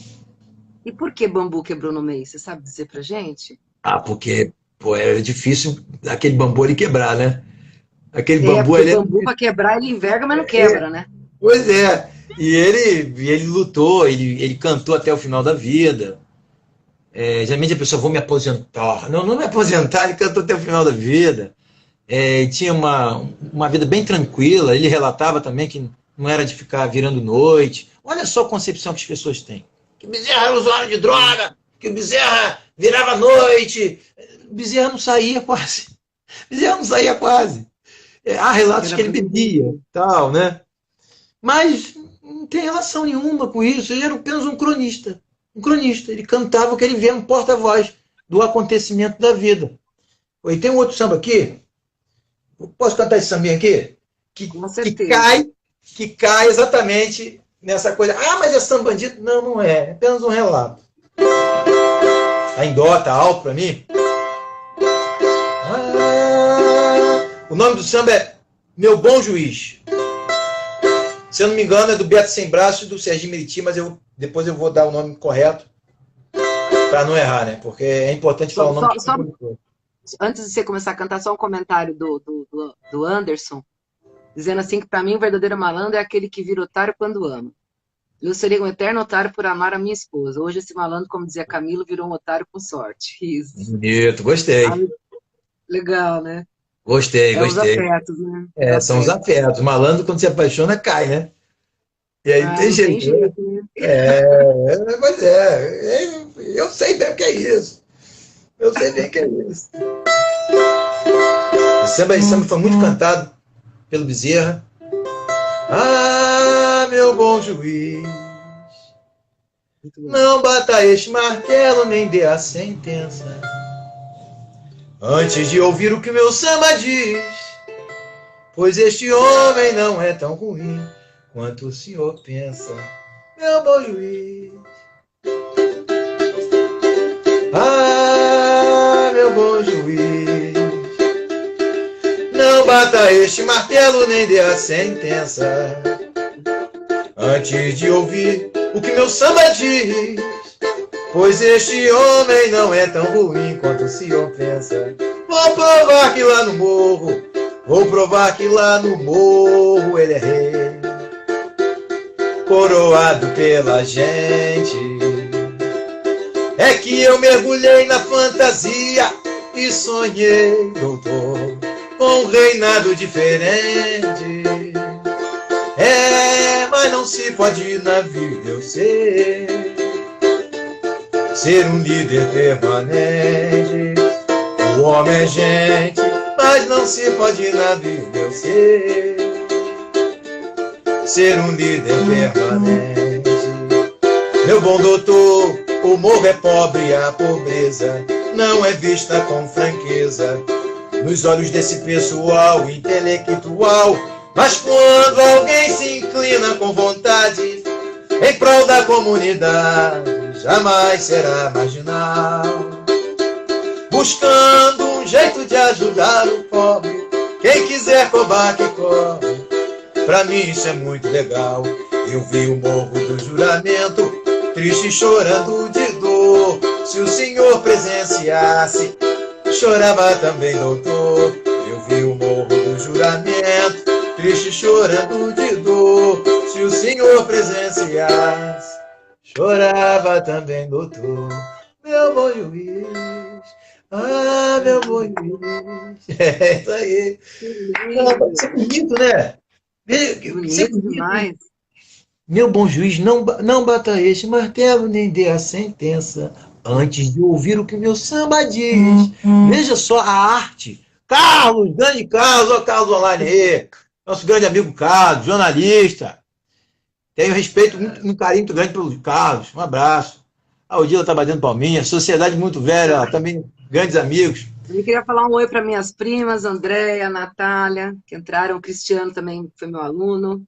E por que Bambu quebrou no meio? Você sabe dizer pra gente?
Porque era difícil aquele bambu ele quebrar, né? Aquele bambu...
O bambu para quebrar ele enverga, mas não quebra, né?
Pois é. E ele lutou, ele cantou até o final da vida. Geralmente a pessoa, vou me aposentar. Não me aposentar, ele cantou até o final da vida. Tinha uma vida bem tranquila, ele relatava também que não era de ficar virando noite. Olha só a concepção que as pessoas têm. Que Bezerra era usuário de droga, que o Bezerra virava noite. Bezerra não saía quase. Há relatos que ele bebia, tal, né? Mas não tem relação nenhuma com isso. Ele era apenas um cronista. Ele cantava o que ele via, um porta-voz do acontecimento da vida. E tem um outro samba aqui. Posso cantar esse sambinha aqui?
Com certeza.
Que cai exatamente nessa coisa. Mas é samba bandido? Não é. É apenas um relato. Tá em dó, tá alto para mim? O nome do samba é Meu Bom Juiz. Se eu não me engano, é do Beto Sem Braço e do Serginho Meriti, mas depois eu vou dar o nome correto para não errar, né? Porque é importante falar o nome.
Antes de você começar a cantar, só um comentário do Anderson, dizendo assim que para mim o verdadeiro malandro é aquele que vira otário quando ama. Eu seria um eterno otário por amar a minha esposa. Hoje esse malandro, como dizia Camilo, virou um otário com sorte. Isso.
Bonito, gostei.
Legal, né?
Gostei.
Os afetos, né?
São os afetos. O malandro, quando se apaixona, cai, né? E aí não tem jeito. Né? Pois é. Eu sei bem o que é isso. Esse samba foi muito cantado pelo Bezerra. Meu bom juiz, não bata este martelo, nem dê a sentença antes de ouvir o que meu samba diz, pois este homem não é tão ruim quanto o senhor pensa, meu bom juiz. Meu bom juiz, não bata este martelo, nem dê a sentença antes de ouvir o que meu samba diz, pois este homem não é tão ruim quanto o senhor pensa. Vou provar que lá no morro ele é rei, coroado pela gente. É que eu mergulhei na fantasia e sonhei, doutor, com um reinado diferente. Mas não se pode na vida eu ser um líder permanente. O homem é gente, mas não se pode na vida eu ser um líder permanente. Meu bom doutor, o morro é pobre e a pobreza não é vista com franqueza nos olhos desse pessoal intelectual. Mas quando alguém se inclina com vontade em prol da comunidade, jamais será marginal. Buscando um jeito de ajudar o pobre, quem quiser cobrar que cobre, pra mim isso é muito legal. Eu vi o morro do juramento, triste chorando de dor. Se o senhor presenciasse, chorava também, doutor. Eu vi o morro do juramento, triste chorando de dor. Se o senhor presenciasse, chorava também, doutor. Meu bom juiz, ah, meu bom juiz. É isso aí. Isso é bonito, né?
Bonito demais.
Meu bom juiz, não bata este martelo, nem dê a sentença, antes de ouvir o que meu samba diz. Veja só a arte. Carlos, grande Carlos, ó Carlos Online aí. Nosso grande amigo Carlos, jornalista. Tenho respeito, um carinho muito grande pelo Carlos. Um abraço. A Odila tá batendo palminha. Sociedade muito velha, também grandes amigos.
Eu queria falar um oi para minhas primas, Andréia, Natália, que entraram. O Cristiano também foi meu aluno.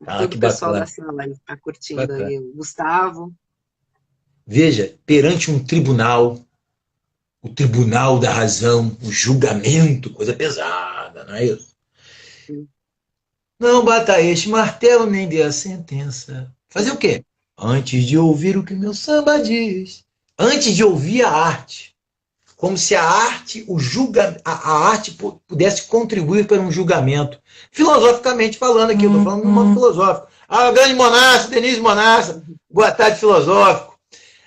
Todo o pessoal da sala está curtindo aí. O Gustavo.
Veja, perante um tribunal, o tribunal da razão, o julgamento, coisa pesada, não é isso?
Sim.
Não bata este martelo nem dê a sentença. Fazer o quê? Antes de ouvir o que meu samba diz. Antes de ouvir a arte. Como se a arte, a arte pudesse contribuir para um julgamento. Filosoficamente falando aqui, eu estou falando de um modo filosófico. Ah, grande Monassa, Denise Monassa, boa tarde, filosófico.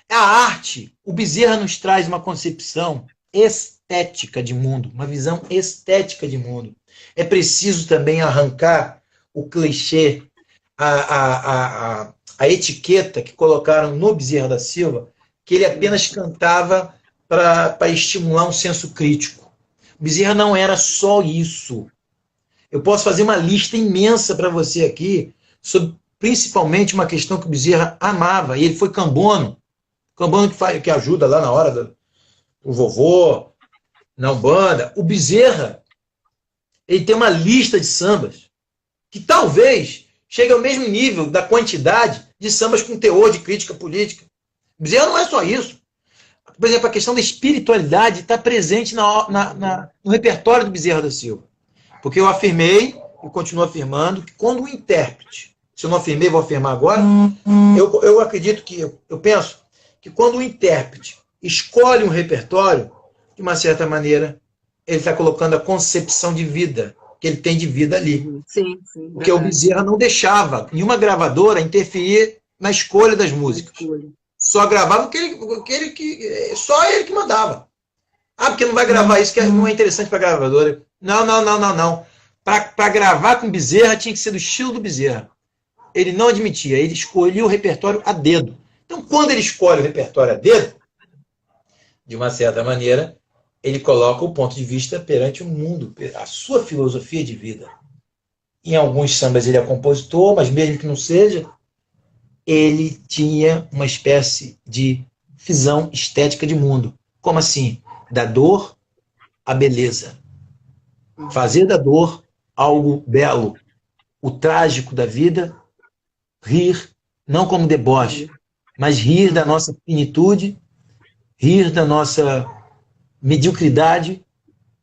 A arte, o Bezerra nos traz uma concepção estética de mundo, uma visão estética de mundo. É preciso também arrancar o clichê, a etiqueta que colocaram no Bezerra da Silva, que ele apenas cantava para estimular um senso crítico. O Bezerra não era só isso. Eu posso fazer uma lista imensa para você aqui, sobre principalmente uma questão que o Bezerra amava, e ele foi cambono. Cambono que ajuda lá na hora do vovô, na Umbanda. O Bezerra, ele tem uma lista de sambas que talvez chegue ao mesmo nível da quantidade de sambas com teor de crítica política. O Bezerra não é só isso. Por exemplo, a questão da espiritualidade está presente no repertório do Bezerra da Silva. Porque eu afirmei, e continuo afirmando, que quando o intérprete, se eu não afirmei, vou afirmar agora, eu acredito que, eu penso, que quando o intérprete escolhe um repertório, de uma certa maneira, ele está colocando a concepção de vida que ele tem de vida ali.
Sim,
porque o Bezerra não deixava nenhuma gravadora interferir na escolha das músicas. Só gravava só ele que mandava. Ah, porque não vai gravar isso, que não é interessante para a gravadora. Não. Para gravar com Bezerra, tinha que ser do estilo do Bezerra. Ele não admitia, ele escolhia o repertório a dedo. Então, quando ele escolhe o repertório a dedo, de uma certa maneira, ele coloca o ponto de vista perante o mundo, a sua filosofia de vida. Em alguns sambas ele é compositor, mas mesmo que não seja, ele tinha uma espécie de visão estética de mundo. Como assim? Da dor à beleza. Fazer da dor algo belo. O trágico da vida, rir, não como deboche, mas rir da nossa finitude, rir da nossa mediocridade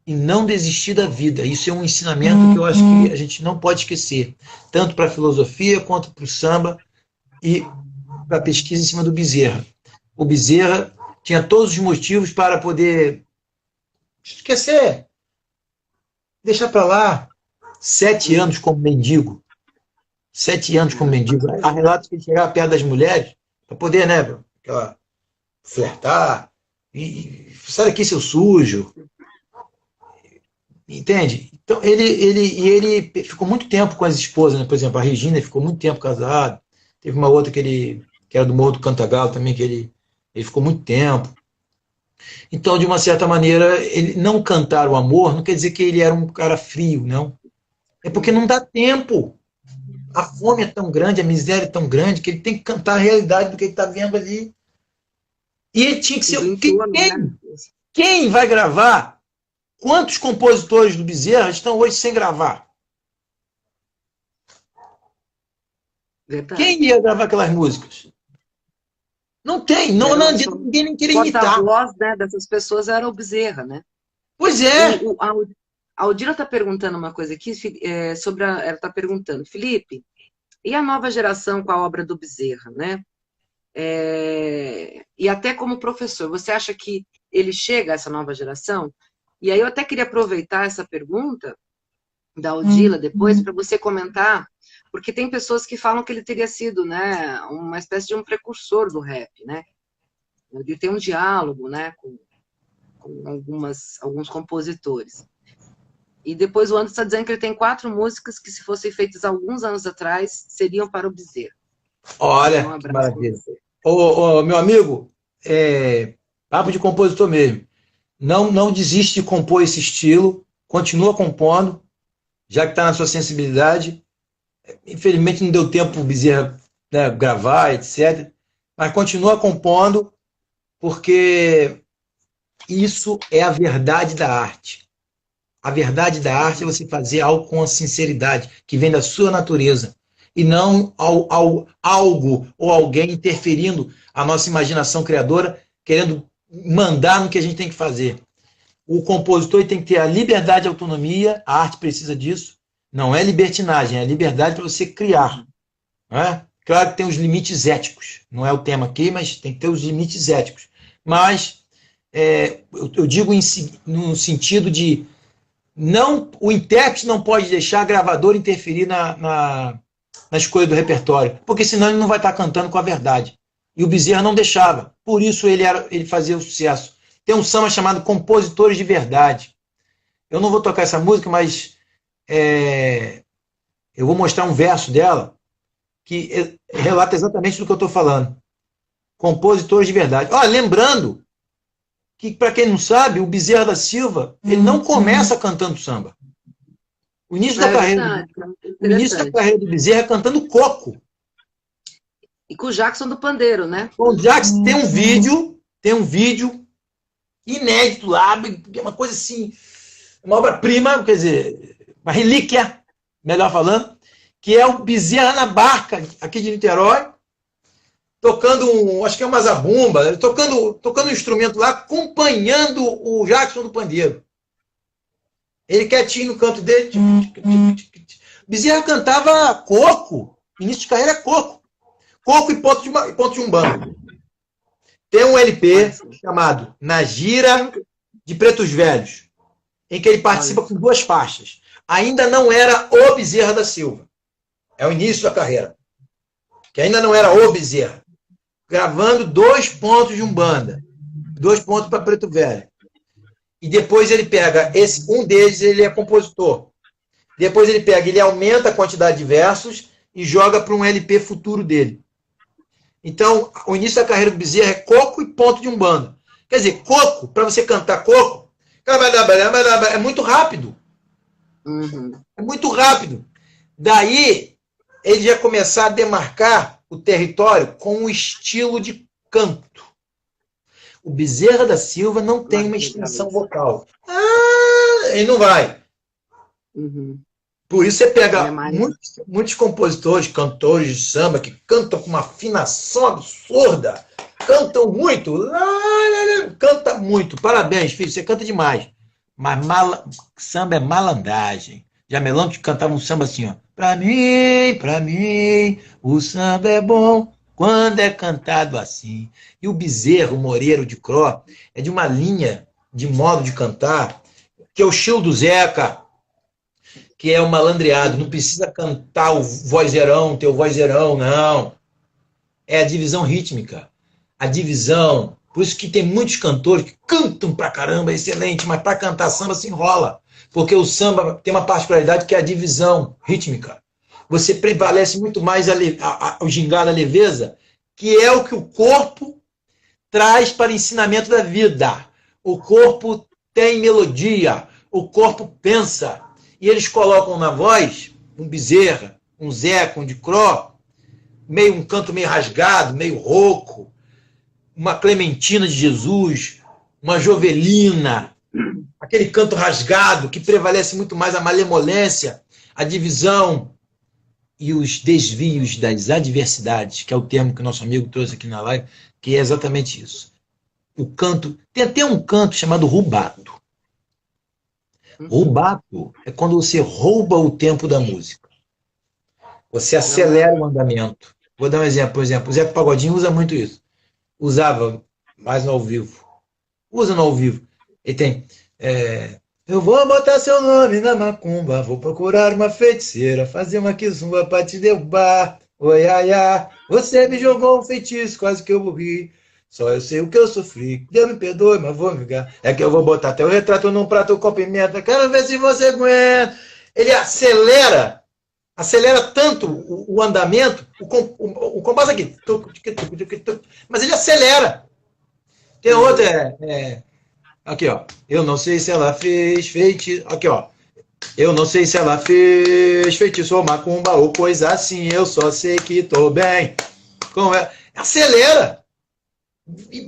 e não desistir da vida. Isso é um ensinamento que eu acho que a gente não pode esquecer, tanto para a filosofia quanto para o samba e para a pesquisa em cima do Bezerra. O Bezerra tinha todos os motivos para poder esquecer, deixar para lá 7 anos como mendigo. 7 anos como mendigo. Há relatos que ele chegava perto das mulheres para poder, né, aquela, flertar. Sai daqui, seu sujo. Entende? Então, ele ficou muito tempo com as esposas, né? Por exemplo, a Regina ficou muito tempo casada. Teve uma outra que era do Morro do Cantagalo também, que ele ficou muito tempo. Então, de uma certa maneira, ele não cantar o amor não quer dizer que ele era um cara frio, não. É porque não dá tempo. A fome é tão grande, a miséria é tão grande, que ele tem que cantar a realidade do que ele está vendo ali. E ele tinha que ser... Quem vai gravar? Quantos compositores do Bezerra estão hoje sem gravar?
Verdade.
Quem ia gravar aquelas músicas? Não tem, não, não adianta ninguém nem querer imitar.
Porta-voz, né, dessas pessoas era o Bezerra, né?
Pois é.
A Aldira está perguntando uma coisa aqui ela está perguntando, Felipe, e a nova geração com a obra do Bezerra, né? E até como professor, você acha que ele chega a essa nova geração? E aí eu até queria aproveitar essa pergunta da Aldila depois para você comentar, porque tem pessoas que falam que ele teria sido, né, uma espécie de um precursor do rap, né? Ele tem um diálogo, né, com alguns compositores. E depois o Anderson está dizendo que ele tem 4 músicas que, se fossem feitas alguns anos atrás, seriam para o Bezerra.
Olha, então, que maravilha. Meu amigo, papo de compositor mesmo. Não desiste de compor esse estilo, continua compondo, já que está na sua sensibilidade. Infelizmente não deu tempo para o Bezerra, né, gravar, etc. Mas continua compondo, porque isso é a verdade da arte. A verdade da arte é você fazer algo com a sinceridade, que vem da sua natureza, e não algo ou alguém interferindo a nossa imaginação criadora, querendo mandar no que a gente tem que fazer. O compositor tem que ter a liberdade e a autonomia, a arte precisa disso. Não é libertinagem, é liberdade para você criar. Não é? Claro que tem os limites éticos, não é o tema aqui, mas tem que ter os limites éticos. Mas eu digo no sentido de o intérprete não pode deixar a gravadora interferir na escolha do repertório, porque senão ele não vai estar cantando com a verdade. E o Bezerra não deixava, por isso ele fazia o sucesso. Tem um samba chamado Compositores de Verdade. Eu não vou tocar essa música, mas eu vou mostrar um verso dela que relata exatamente do que eu estou falando. Compositores de Verdade. Lembrando que, para quem não sabe, o Bezerra da Silva, ele não começa cantando samba. O início da carreira do Bezerra é cantando coco.
E com o Jackson do Pandeiro, né?
Com o Jackson tem um vídeo inédito lá, uma coisa assim, uma obra-prima, quer dizer, uma relíquia, melhor falando, que é o Bezerra na barca, aqui de Niterói, tocando acho que é uma zabumba, tocando um instrumento lá, acompanhando o Jackson do Pandeiro. Ele quietinho no canto dele. Bezerra cantava coco. Início de carreira é coco. Coco e ponto de umbanda. Tem um LP chamado Na Gira de Pretos Velhos, em que ele participa com 2 faixas. Ainda não era o Bezerra da Silva. É o início da carreira. Que ainda não era o Bezerra. Gravando 2 pontos de umbanda. 2 pontos para Preto Velho. E depois ele pega um deles, ele é compositor. Depois ele aumenta a quantidade de versos e joga para um LP futuro dele. Então, o início da carreira do Bezerra é coco e ponto de umbanda. Quer dizer, coco, para você cantar coco, é muito rápido. É muito rápido. Daí, ele já começar a demarcar o território com um estilo de canto. O Bezerra da Silva não tem uma extensão vocal. Ele não vai. Por isso você pega muitos compositores, cantores de samba que cantam com uma afinação absurda, cantam muito, canta muito. Parabéns, filho, você canta demais. Mas samba é malandragem. Jamelão que cantava um samba assim, ó. Pra mim, o samba é bom quando é cantado assim. E o Bezerra, o Moreiro de Cro, é de uma linha de modo de cantar, que é o estilo do Zeca, que é o malandreado. Não precisa cantar o vozeirão, teu vozeirão, não. É a divisão rítmica. A divisão. Por isso que tem muitos cantores que cantam pra caramba, excelente, mas para cantar samba se enrola. Porque o samba tem uma particularidade que é a divisão rítmica. Você prevalece muito mais o gingado, a leveza, que é o que o corpo traz para o ensinamento da vida. O corpo tem melodia, o corpo pensa. E eles colocam na voz um Bezerra, um Zeca, um de Cro, um canto meio rasgado, meio rouco, uma Clementina de Jesus, uma Jovelina, aquele canto rasgado que prevalece muito mais a malemolência, a divisão e os desvios das adversidades, que é o termo que o nosso amigo trouxe aqui na live, que é exatamente isso. O canto, tem até um canto chamado rubato. Rubato é quando você rouba o tempo da música. Você acelera o andamento. Vou dar um exemplo, por exemplo, o Zeca Pagodinho usa muito isso. Usava mais no ao vivo. Usa no ao vivo. Ele tem... eu vou botar seu nome na macumba, vou procurar uma feiticeira, fazer uma quizumba pra te derrubar. Oi, ai, ai, você me jogou um feitiço, quase que eu morri. Só eu sei o que eu sofri. Deus me perdoe, mas vou me ligar. É que eu vou botar até o retrato num prato com pimenta. Quero ver se você aguenta. Ele acelera tanto o andamento, o compasso aqui. Mas ele acelera. Tem outra, aqui, ó. Eu não sei se ela fez feitiço. Aqui, ó. Eu não sei se ela fez feitiço ou macumba ou coisa assim. Eu só sei que tô bem. Como é? Acelera. E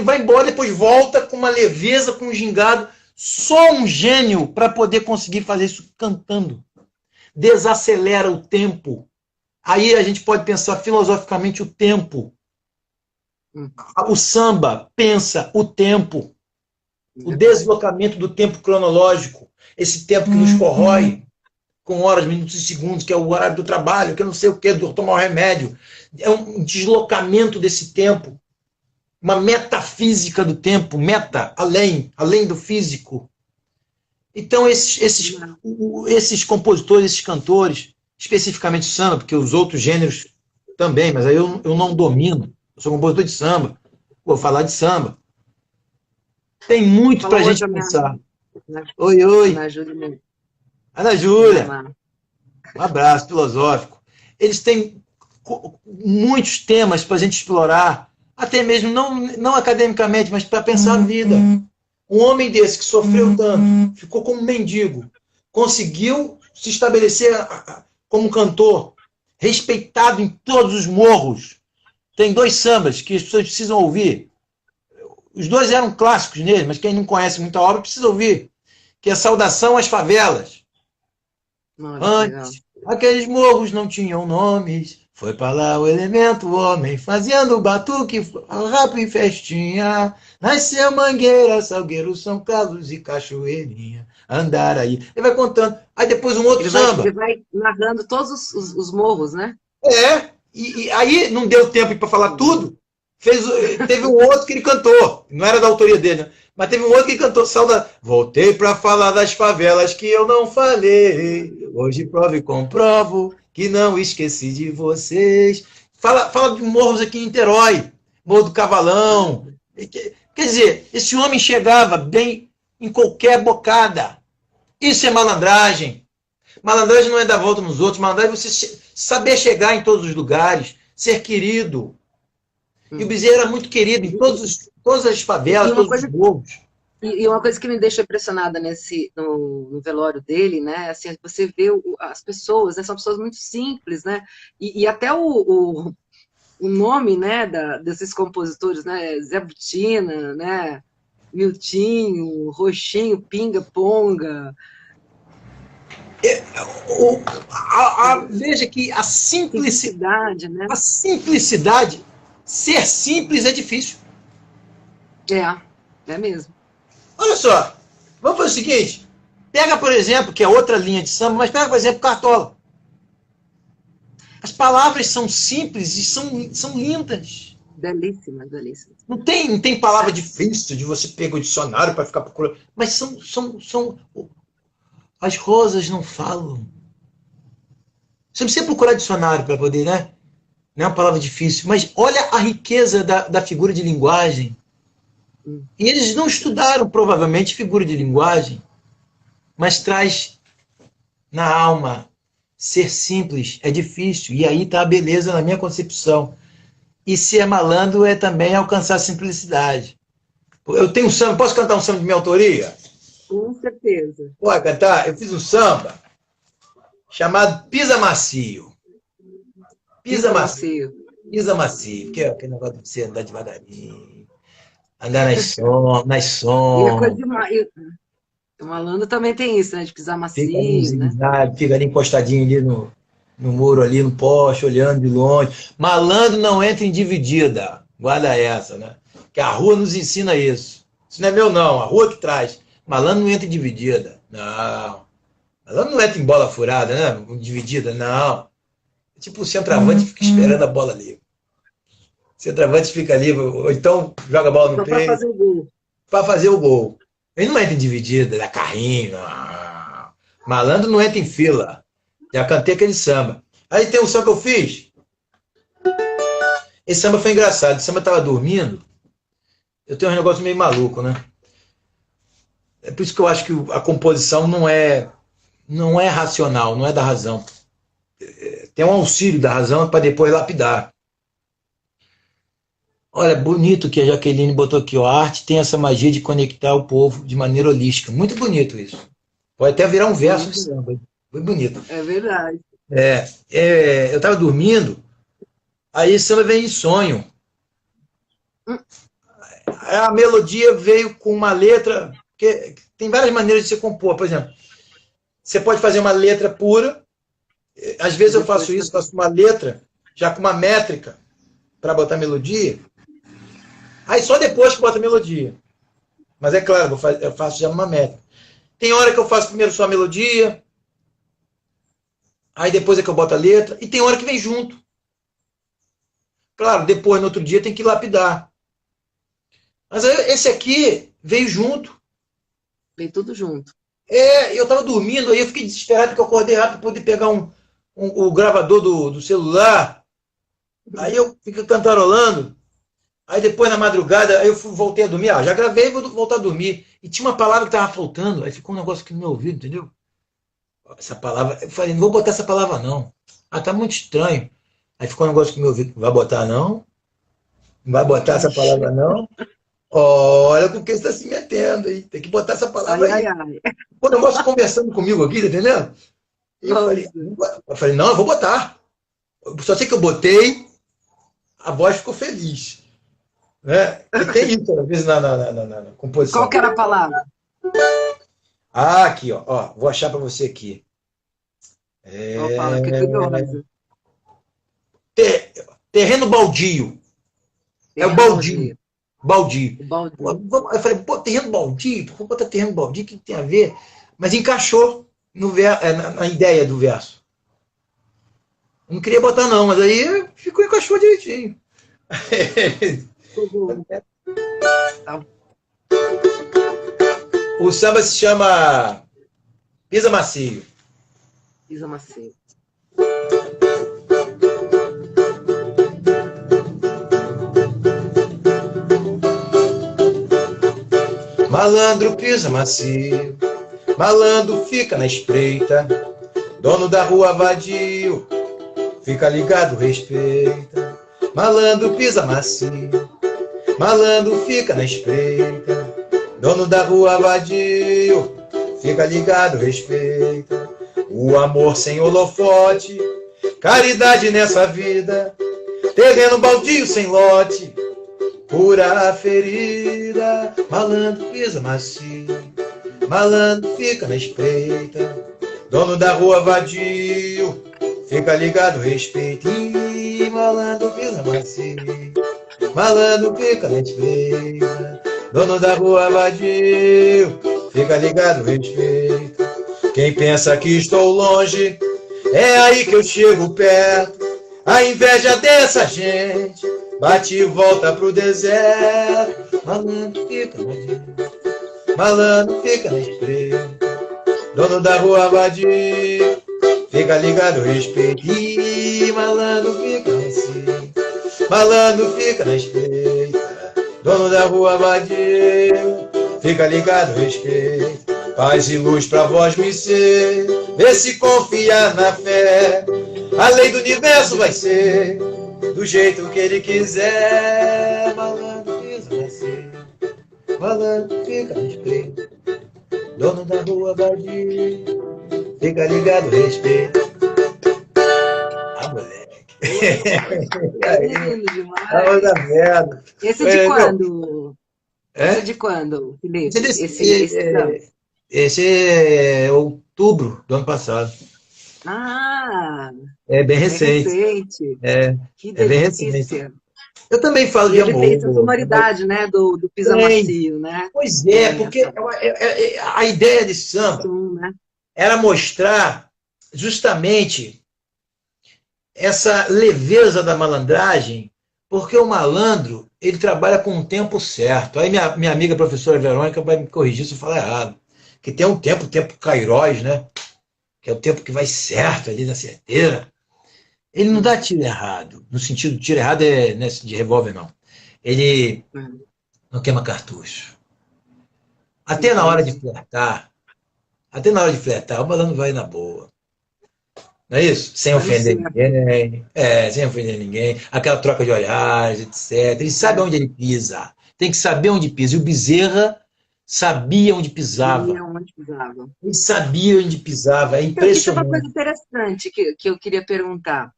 vai embora, depois volta com uma leveza, com um gingado. Só um gênio para poder conseguir fazer isso cantando. Desacelera o tempo. Aí a gente pode pensar filosoficamente o tempo. O samba pensa o tempo. O deslocamento do tempo cronológico. Esse tempo que nos corrói com horas, minutos e segundos, que é o horário do trabalho, que eu não sei o que, do tomar um remédio. É um deslocamento desse tempo. Uma metafísica do tempo, além do físico. Então, esses compositores, esses cantores, especificamente o samba, porque os outros gêneros também, mas aí eu não domino. Eu sou compositor de samba. Vou falar de samba. Tem muito para a gente pensar. Oi. Ana Júlia. Um abraço filosófico. Eles têm muitos temas para a gente explorar, até mesmo não academicamente, mas para pensar a vida. Um homem desse que sofreu tanto, ficou como um mendigo, conseguiu se estabelecer como um cantor, respeitado em todos os morros. Tem 2 sambas que as pessoas precisam ouvir. Os 2 eram clássicos nele, mas quem não conhece muita obra precisa ouvir. Que é Saudação às Favelas. Antes, aqueles morros não tinham nomes. Foi para lá o elemento homem, fazendo batuque, rap e festinha. Nasceu Mangueira, Salgueiro, São Carlos e Cachoeirinha. Andaraí. Ele vai contando. Aí depois um outro samba.
Ele vai narrando todos os morros, né?
E aí não deu tempo para falar tudo. Teve um outro que ele cantou. Não era da autoria dele, né? Mas teve um outro que cantou Voltei para falar das favelas que eu não falei. Hoje provo e comprovo que não esqueci de vocês. Fala de morros aqui em Niterói. Morro do Cavalão. Quer dizer, esse homem chegava bem em qualquer bocada. Isso é malandragem. Malandragem não é dar volta nos outros. Malandragem é você saber chegar em todos os lugares. Ser querido. E o Bezerra era muito querido em todas as favelas, todos os morros.
E uma coisa que me deixa impressionada no velório dele, né? Assim, você vê as pessoas, né? São pessoas muito simples, né? E até o nome, né? Desses compositores, né? Zé Butina, né? Miltinho, Roxinho, Pinga, Ponga.
Veja que a simplicidade,
né?
A simplicidade, ser simples é difícil.
É mesmo.
Olha só, vamos fazer o seguinte, pega, por exemplo, que é outra linha de samba, mas pega, por exemplo, Cartola. As palavras são simples e são lindas.
Belíssimas.
Não tem palavra difícil de você pegar o dicionário para ficar procurando, mas são... As rosas não falam. Você não precisa procurar dicionário para poder, né? Não é uma palavra difícil, mas olha a riqueza da figura de linguagem. E eles não estudaram, provavelmente, figura de linguagem, mas traz na alma. Ser simples é difícil, e aí está a beleza na minha concepção. E ser malandro é também alcançar a simplicidade. Eu tenho um samba, posso cantar um samba de minha autoria?
Com certeza.
Pode cantar? Eu fiz um samba chamado Pisa Macio. Pisa Macio, que é aquele negócio de você andar devagarinho. Andar nas sombras.
O malandro também tem isso, né? De pisar macio, né?
Fica ali encostadinho ali no muro ali, no poste, olhando de longe. Malandro não entra em dividida. Guarda essa, né? Que a rua nos ensina isso. Isso não é meu, não. A rua que traz. Malandro não entra em dividida. Não. Malandro não entra em bola furada, né? Dividida, não. Tipo o centroavante fica esperando a bola ali. O centroavante fica ali, ou então joga a bola no
Só para
peito.
fazer o gol.
Para fazer o gol. Ele não entra em dividida, dá carrinho. Não. Malandro não entra em fila. Já cantei aquele samba. Aí tem um samba que eu fiz. Esse samba foi engraçado. Esse samba tava dormindo. Eu tenho um negócio meio maluco, né? É por isso que eu acho que a composição não é racional, não é da razão. Tem um auxílio da razão para depois lapidar. Olha, bonito que a Jaqueline botou aqui. Ó, a arte tem essa magia de conectar o povo de maneira holística. Muito bonito isso. Pode até virar um verso de samba. Muito bonito.
É verdade.
Eu estava dormindo, aí esse samba vem em sonho. A melodia veio com uma letra, porque tem várias maneiras de se compor. Por exemplo, você pode fazer uma letra pura. Às vezes eu faço isso, faço uma letra já com uma métrica para botar melodia. Aí só depois que bota a melodia. Mas é claro, eu faço já uma métrica. Tem hora que eu faço primeiro só a melodia, aí depois é que eu boto a letra, e tem hora que vem junto. Claro, depois, no outro dia, tem que lapidar. Mas aí, esse aqui veio junto.
Vem tudo junto.
Eu estava dormindo, aí eu fiquei desesperado porque eu acordei rápido para poder pegar o gravador do celular. Aí eu fiquei cantarolando. Aí depois, na madrugada, aí eu voltei a dormir. Já gravei e vou voltar a dormir. E tinha uma palavra que estava faltando. Aí ficou um negócio aqui no meu ouvido, entendeu? Essa palavra. Eu falei, não vou botar essa palavra, não. Tá muito estranho. Aí ficou um negócio aqui no meu ouvido. Vai botar, não? Não vai botar essa palavra, não? Olha com quem você está se metendo, hein? Tem que botar essa palavra aí. Pô, o negócio conversando comigo aqui, tá entendendo? E eu falei, não, eu vou botar. Só sei que eu botei, a voz ficou feliz. Né? E tem isso, às vezes, na composição.
Qual que era a palavra?
Aqui, ó. Vou achar para você aqui.
Fala, que curioso.
Terreno baldio. É o baldio. Baldio. Eu falei, pô, terreno baldio? Vou botar terreno baldio, o que tem a ver? Mas encaixou na ideia do verso. Eu não queria botar, não, mas aí encaixou direitinho. O samba se chama Pisa Macio.
Pisa Macio.
Malandro pisa macio, malandro fica na espreita, dono da rua vadio, fica ligado, respeita. Malandro pisa macio, malandro fica na espreita, dono da rua vadio, fica ligado, respeita. O amor sem holofote, caridade nessa vida, terreno baldio sem lote, pura ferida. Malandro pisa macio, malandro fica na espreita, dono da rua vadio, fica ligado, respeito. Ih, malandro pisa macio, malandro fica na espreita, dono da rua vadio, fica ligado, respeito. Quem pensa que estou longe, é aí que eu chego perto. A inveja dessa gente bate e volta pro deserto. Malandro fica na espreita, malandro fica na espreita, dono da rua vadio, fica ligado, respeito. Ih, malandro fica na espreita, malandro fica na espreita, dono da rua vadio, fica ligado, respeito. Paz e luz pra vós me ser, vê se confiar na fé, a lei do universo vai ser do jeito que ele quiser. Malandro pisa macio, malandro fica na espreita, dono da rua vadio, fica ligado, respeito. Moleque.
É lindo demais.
Vamos dar merda.
Esse de quando? Esse de quando, Felipe?
Esse é outubro do ano passado.
Ah,
É bem
É
recente.
recente.
É,
Que
é bem recente.
delícia.
Eu também falo
E
de
ele tem essa
amor.
sonoridade, né, do Pisa
Tem.
Macio, né?
Pois é,
Tem
porque
essa,
a ideia desse
esse
samba
som, né?
era mostrar justamente essa leveza da malandragem, porque o malandro, ele trabalha com o tempo certo. Aí minha amiga professora Verônica vai me corrigir se eu falar errado. Que tem um tempo, o tempo Kairos, né? Que é o tempo que vai certo ali na certeira. Ele não dá tiro errado, no sentido de tiro errado é nesse de revólver, não. Ele não queima cartucho. Até na hora de
Entendi.
flertar, até na hora de flertar, o malandro vai na boa. Não é isso? Sem
Vai no
ofender
certo.
ninguém. Sem ofender ninguém. Aquela troca de olhares, etc. Ele sabe onde ele pisa. Tem que saber onde pisa. E o Bezerra sabia onde
E
pisava.
onde pisava.
Ele sabia onde pisava. É
Então, isso é uma coisa
impressionante.
interessante que eu queria perguntar.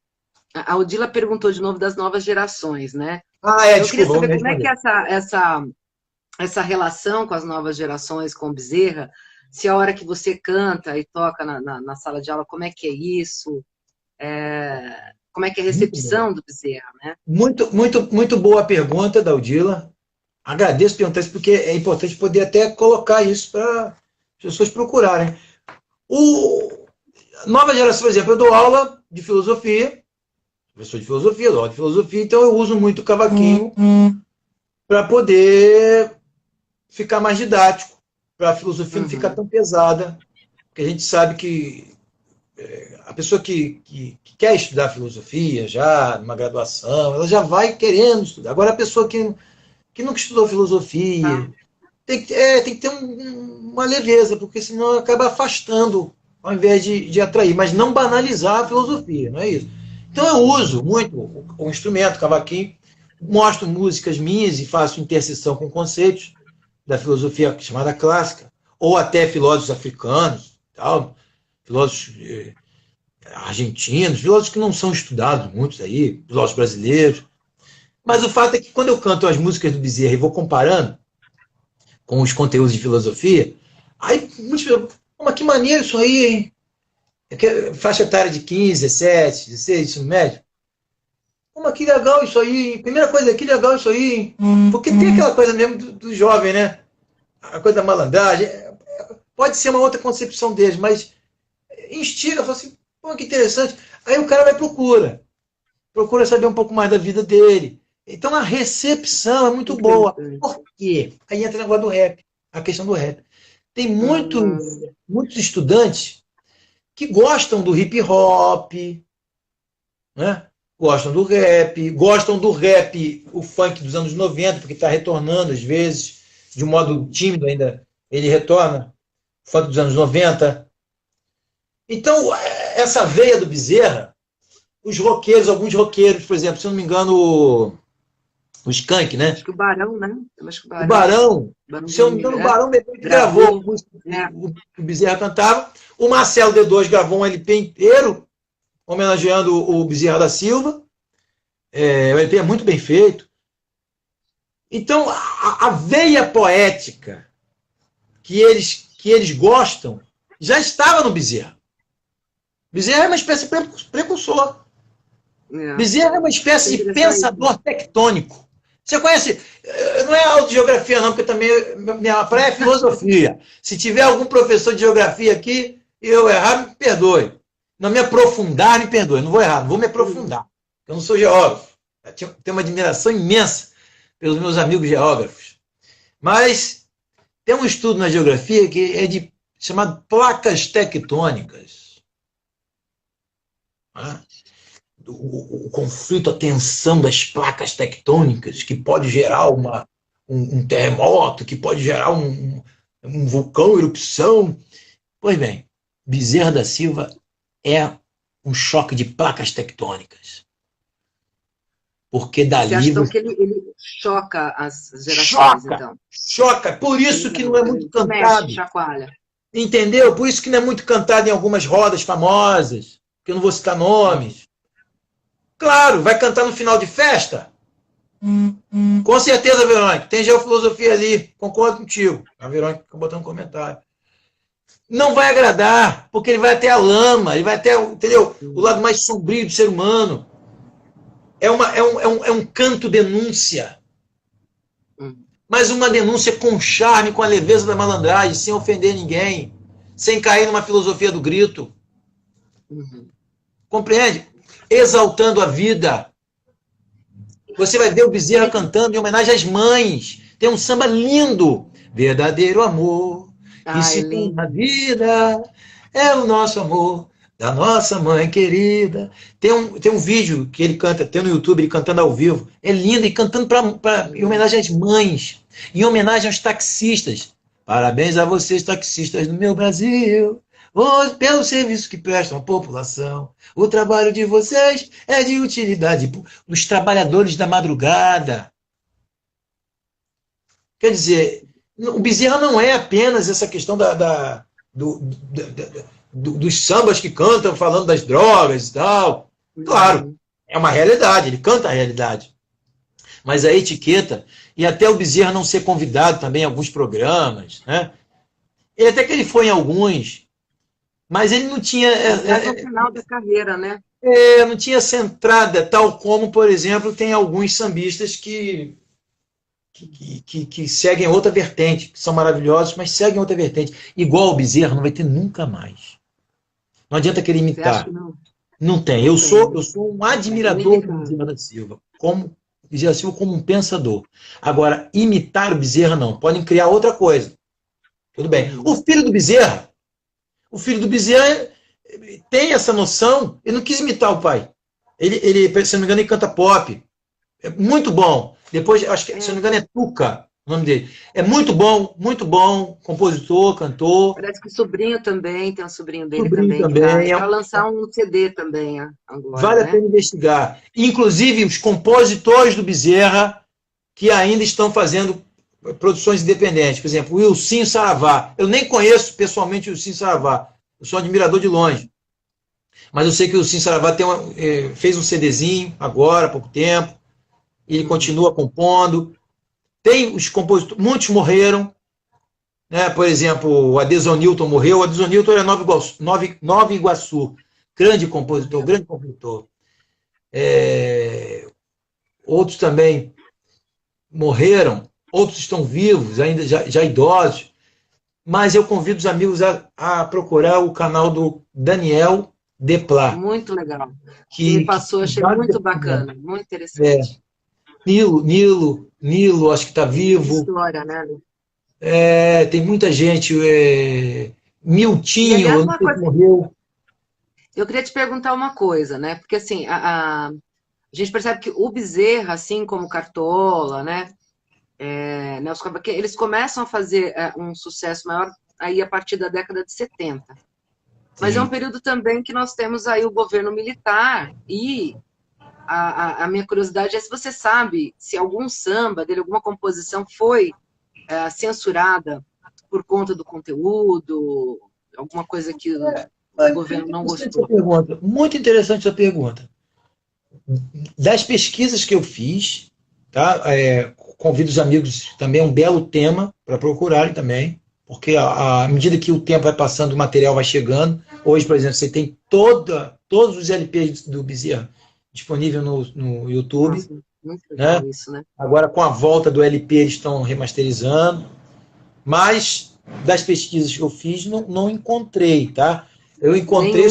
A Odila perguntou de novo das novas gerações, né?
Ah,
Então, eu queria
desculpa, vou
saber
me
como é que é
responder.
essa relação com as novas gerações, com o Bezerra, se a hora que você canta e toca na sala de aula, como é que é isso? Como é que é a
Muito bom.
recepção do Bezerra, né?
Muito boa a pergunta, Daudila. Agradeço perguntar isso, porque é importante poder até colocar isso para as pessoas procurarem. O nova geração, por exemplo, eu dou aula de filosofia, professor de filosofia, dou aula de filosofia, então eu uso muito o cavaquinho para poder ficar mais didático, para a filosofia não ficar
Uhum.
tão pesada, porque a gente sabe que a pessoa que quer estudar filosofia já, numa graduação, ela já vai querendo estudar. Agora, a pessoa que nunca estudou
Tá.
filosofia, tem que ter uma leveza, porque senão acaba afastando, ao invés de atrair, mas não banalizar a filosofia, não é isso? Então eu uso muito o instrumento, o cavaquinho, mostro músicas minhas e faço interseção com conceitos da filosofia chamada clássica, ou até filósofos africanos, tal, filósofos argentinos, filósofos que não são estudados, muitos aí, filósofos brasileiros. Mas o fato é que quando eu canto as músicas do Bezerra e vou comparando com os conteúdos de filosofia, aí muitos falam, mas que maneiro isso aí, hein? Faixa etária de 15, 17, 16, ensino médio. Mas que legal isso aí, hein? Primeira coisa, que legal isso aí, hein? Porque tem aquela coisa mesmo do jovem, né? A coisa da malandragem. Pode ser uma outra concepção deles, mas instiga, fala assim, pô, que interessante. Aí o cara vai procura saber um pouco mais da vida dele. Então a recepção é muito boa.
Interessante.
Por quê? Aí entra o negócio do rap, a questão do rap. Tem
Hum,
muitos estudantes que gostam do hip hop, né? Gostam do rap, o funk dos anos 90, porque está retornando às vezes, de um modo tímido ainda, ele retorna, o funk dos anos 90. Então, essa veia do Bezerra, alguns roqueiros, por exemplo, se eu não me engano, o Skank,
acho
né?
que o Barão, né? Eu acho que o
O
Barão,
Barão,
Barão
se eu não me
Vermelho,
engano, o Barão depois gravou a
gravou,
música
né?
que o Bezerra cantava. O Marcelo D2 gravou um LP inteiro, homenageando o Bezerra da Silva. O LP é muito bem feito. Então, a veia poética que eles gostam já estava no Bezerra. Bezerra é uma espécie de precursor.
É,
Bezerra é uma
isso é
espécie de
interessante.
pensador tectônico. Você conhece? Não é autogeografia, não, porque também minha praia é filosofia. Se tiver algum professor de geografia aqui e eu errar, me perdoe. Não me aprofundar, me perdoe. Não vou errar, não vou me aprofundar. Eu não sou geógrafo. Eu tenho uma admiração imensa pelos meus amigos geógrafos. Mas tem um estudo na geografia que é chamado placas tectônicas. Né? O conflito, a tensão das placas tectônicas, que pode gerar um terremoto, que pode gerar um vulcão, erupção. Pois bem, Bezerra da Silva é um choque de placas tectônicas. Porque
Você acha,
dali
então,
você
que ele choca as gerações,
choca,
então?
choca. Por isso que não é muito
Que mexe,
cantado.
chacoalha.
Entendeu? Por isso que não é muito cantado em algumas rodas famosas, que eu não vou citar nomes. Claro, vai cantar no final de festa? Com certeza, Verônica. Tem geofilosofia ali. Concordo contigo. A Verônica ficou botando um comentário. não vai agradar, porque ele vai até a lama, ele vai até, entendeu? O lado mais sombrio do ser humano. É um canto denúncia, mas uma denúncia com charme, com a leveza da malandragem, sem ofender ninguém, sem cair numa filosofia do grito. Compreende? Exaltando a vida. Você vai ver o Bezerra cantando em homenagem às mães. Tem um samba lindo. Verdadeiro amor que se tem na vida é o nosso amor da nossa mãe querida. Tem um vídeo que ele canta, tem no YouTube, ele cantando ao vivo. É lindo, e cantando em homenagem às mães, em homenagem aos taxistas. Parabéns a vocês, taxistas do meu Brasil, pelo serviço que prestam à população. O trabalho de vocês é de utilidade. Os trabalhadores da madrugada. Quer dizer, o Bezerra não é apenas essa questão dos sambas que cantam falando das drogas e tal. Claro, é uma realidade, ele canta a realidade. Mas a etiqueta, e até o Bezerra não ser convidado também em alguns programas, né? Até que ele foi em alguns, mas ele não tinha...
no final da carreira, né?
Não tinha essa entrada, tal como, por exemplo, tem alguns sambistas que seguem outra vertente, que são maravilhosos, mas seguem outra vertente. Igual o Bezerra, não vai ter nunca mais. Não adianta querer imitar. Não tem. Eu sou um admirador do Bezerra da Silva, Bezerra Silva como um pensador. Agora, imitar o Bezerra, não. Podem criar outra coisa. Tudo bem. O filho do Bezerra tem essa noção, ele não quis imitar o pai. Ele, se não me engano, ele canta pop. É muito bom. Depois, acho que, se não me engano, é Tuca o nome dele. É muito bom, compositor, cantor.
Parece que o sobrinho também, tem um sobrinho dele também. Vai lançar um CD também agora.
Vale a pena investigar. Inclusive, os compositores do Bezerra, que ainda estão fazendo produções independentes. Por exemplo, o Ilcinho Saravá. Eu nem conheço pessoalmente o Ilcinho Saravá. Eu sou um admirador de longe. Mas eu sei que o Ilcinho Saravá fez um CDzinho agora, há pouco tempo. Ele continua compondo. Tem os compositores, muitos morreram, né? Por exemplo, o Adesonilton morreu. O Adesonilton era Nova Iguaçu, grande compositor. Outros também morreram, outros estão vivos, ainda já idosos. Mas eu convido os amigos a procurar o canal do Daniel Deplá.
Muito legal. Ele passou, achei muito bacana, muito interessante.
Nilo, acho que está vivo.
História, né?
Tem muita gente. Miltinho, morreu.
Eu queria te perguntar uma coisa, né? Porque assim, a gente percebe que o Bezerra, assim como o Cartola, né? Nelson Cavaquinho, eles começam a fazer um sucesso maior aí a partir da década de 70. Mas é um período também que nós temos aí o governo militar e a minha curiosidade é se você sabe se algum samba dele, alguma composição foi censurada por conta do conteúdo, alguma coisa que o governo não gostou.
Muito interessante essa pergunta. Das pesquisas que eu fiz, tá? Convido os amigos também, é um belo tema para procurarem também, porque à medida que o tempo vai passando, o material vai chegando. Hoje, por exemplo, você tem todos os LPs do Bezerra disponível no YouTube.
Nossa, muito legal isso, né?
Agora, com a volta do LP, eles estão remasterizando. Mas, das pesquisas que eu fiz, não encontrei, tá? Eu encontrei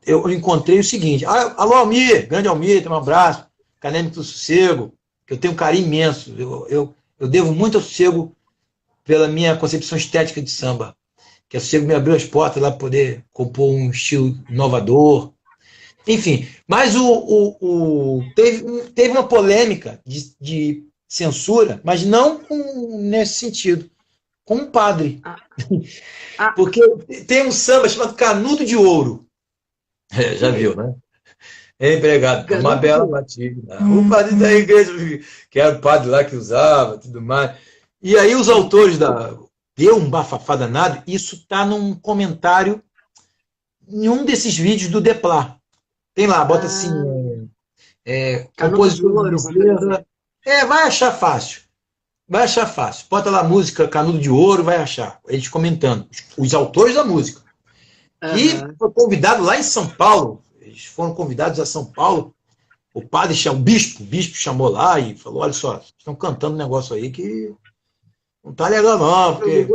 eu encontrei o seguinte. Alô, Almir, grande Almir, tem um abraço. Acadêmico do Sossego, que eu tenho um carinho imenso. Eu devo muito ao Sossego pela minha concepção estética de samba. Que o Sossego me abriu as portas lá para poder compor um estilo inovador. Enfim, mas teve uma polêmica de censura, mas não nesse sentido, com um padre. Porque tem um samba chamado Canudo de Ouro. Já viu, né? Empregado, uma bela batida. O padre da igreja, que era o padre lá que usava, tudo mais. E aí os autores deu um bafafá danado, isso está num comentário em um desses vídeos do Deplá. Tem lá, bota assim, compositor Bezerra. Vai achar fácil. vai achar fácil. Bota lá a música Canudo de Ouro, vai achar. Eles comentando. Os autores da música. Que foi convidado lá em São Paulo. Eles foram convidados a São Paulo. O padre, o bispo chamou lá e falou, olha só, estão cantando um negócio aí que não tá legal não, porque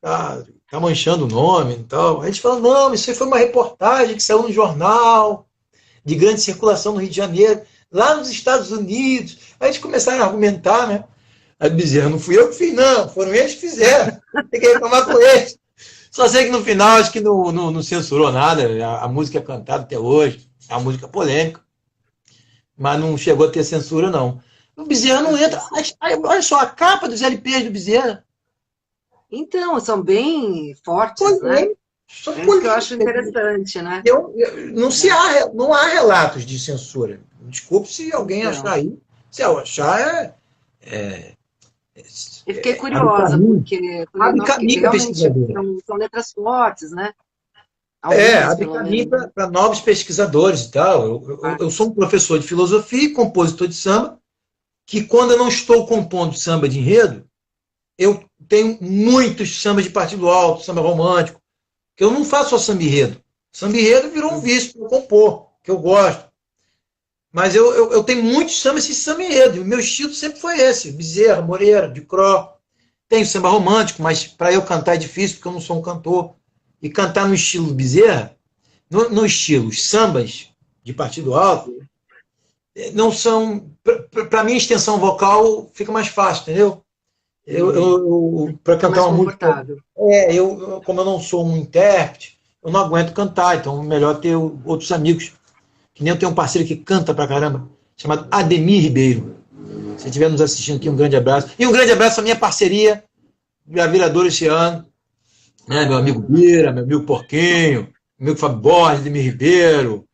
tá manchando o nome e tal. Aí eles falaram, não, isso aí foi uma reportagem que saiu no jornal, de grande circulação no Rio de Janeiro, lá nos Estados Unidos. Aí eles começaram a argumentar, né? Aí Bezerra, não fui eu que fiz, não, foram eles que fizeram. Tem que reclamar com eles. Só sei que no final, acho que não censurou nada, a música é cantada até hoje, é uma música polêmica, mas não chegou a ter censura, não. O Bezerra não entra. Olha só, a capa dos LPs do Bezerra.
Então, são bem fortes, né?
São
é isso que eu acho interessante, né?
Não há relatos de censura. Desculpe se alguém achar aí. Se eu achar,
eu fiquei curiosa, porque realmente são letras fortes, né?
Abre caminho para novos pesquisadores e tal. Eu sou um professor de filosofia e compositor de samba, que quando eu não estou compondo samba de enredo, eu tenho muitos sambas de partido alto, samba romântico, que eu não faço só samba enredo. Samba enredo virou um vício para eu compor, que eu gosto. Mas eu tenho muitos sambas de samba enredo, e o meu estilo sempre foi esse, Bezerra, Moreira, de Cro. Tenho samba romântico, mas para eu cantar é difícil, porque eu não sou um cantor. E cantar no estilo Bezerra, no estilo sambas de partido alto, não são... Para mim, a extensão vocal fica mais fácil, entendeu? Para cantar uma música... como eu não sou um intérprete, eu não aguento cantar, então é melhor ter outros amigos. Que nem eu tenho um parceiro que canta pra caramba, chamado Ademir Ribeiro. Se estiver nos assistindo aqui, um grande abraço. E um grande abraço à minha parceria, da Viradouro esse ano. Né, meu amigo Bira, meu amigo Porquinho, meu amigo Fábio Borges, Ademir Ribeiro,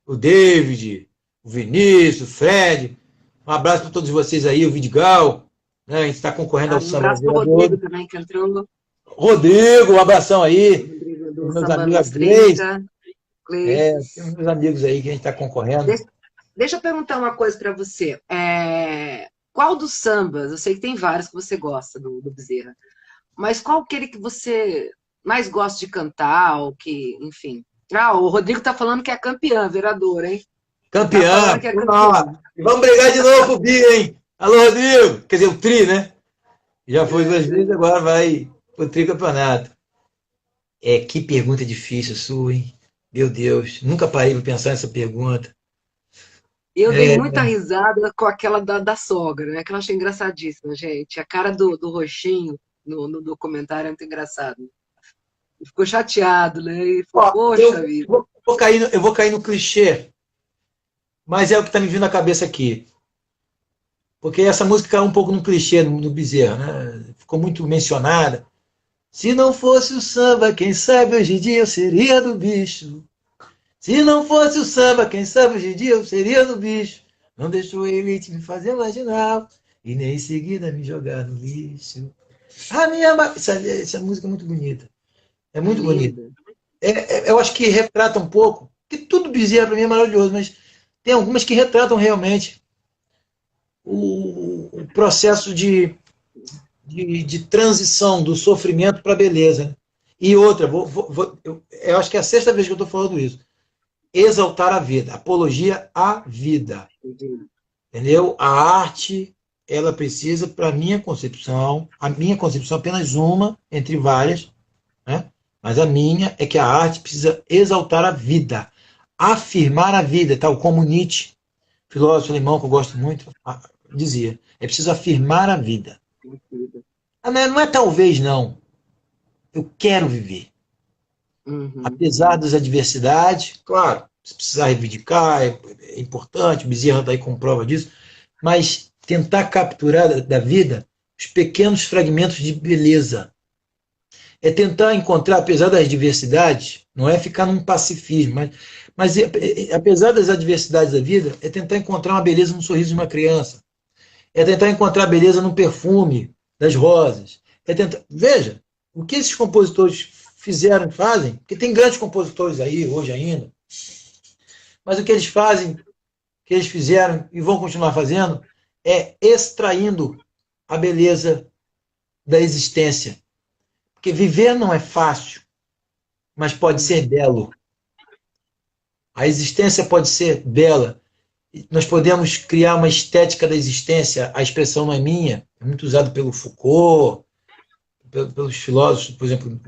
o David, o Vinícius, o Fred. Um abraço para todos vocês aí, o Vidigal. Né, a gente está concorrendo ao Samba.
Um abraço para o Rodrigo também, que entrou.
Rodrigo, um abração aí. Meus amigos Gleice. Tem uns amigos aí que a gente está concorrendo.
Deixa eu perguntar uma coisa para você. Qual dos sambas, eu sei que tem vários que você gosta do Bezerra, mas qual aquele que você mais gosta de cantar, ou que, enfim... o Rodrigo tá falando que é campeã, vereador, hein?
Campeã! Vamos brigar de novo com o Bia, hein? Alô, Rodrigo! Quer dizer, o tri, né? Já foi 2 vezes, agora vai pro tricampeonato. Que pergunta difícil sua, hein? Meu Deus, nunca parei para pensar nessa pergunta.
Eu dei muita risada com aquela da sogra, né? Que eu achei engraçadíssima, gente. A cara do Roxinho no documentário é muito engraçado. Ele ficou chateado, né? E falou, poxa vida.
Eu vou cair no clichê, mas é o que está me vindo na cabeça aqui. Porque essa música caiu um pouco no clichê no Bezerra, né? Ficou muito mencionada. Se não fosse o samba, quem sabe hoje em dia eu seria do bicho. Se não fosse o samba, quem sabe hoje em dia eu seria do bicho. Não deixou a elite me fazer marginal e nem em seguida me jogar no lixo. Essa música é muito bonita. É muito bonita. Eu acho que retrata um pouco, que tudo Bezerra para mim é maravilhoso, mas tem algumas que retratam realmente o processo de transição do sofrimento para a beleza. E outra, eu acho que é a 6ª vez que eu estou falando isso. Exaltar a vida, apologia à vida. Entendeu? A arte, ela precisa, para a minha concepção é apenas uma, entre várias, né? Mas a minha é que a arte precisa exaltar a vida, afirmar a vida, tal como Nietzsche, filósofo alemão que eu gosto muito, dizia. É preciso afirmar a vida. Não é talvez, não. Eu quero viver. Apesar das adversidades, claro, se precisar reivindicar, é importante, o Bezerra está aí com prova disso, mas tentar capturar da vida os pequenos fragmentos de beleza. É tentar encontrar, apesar das diversidades, não é ficar num pacifismo, mas apesar das adversidades da vida, é tentar encontrar uma beleza no sorriso de uma criança. É tentar encontrar beleza no perfume das rosas. Veja, o que esses compositores fizeram e fazem, porque tem grandes compositores aí, hoje ainda, mas o que eles fazem, que eles fizeram e vão continuar fazendo, é extraindo a beleza da existência. Porque viver não é fácil, mas pode ser belo. A existência pode ser bela. Nós podemos criar uma estética da existência. A expressão não é minha, é muito usada pelo Foucault, pelos filósofos, por exemplo,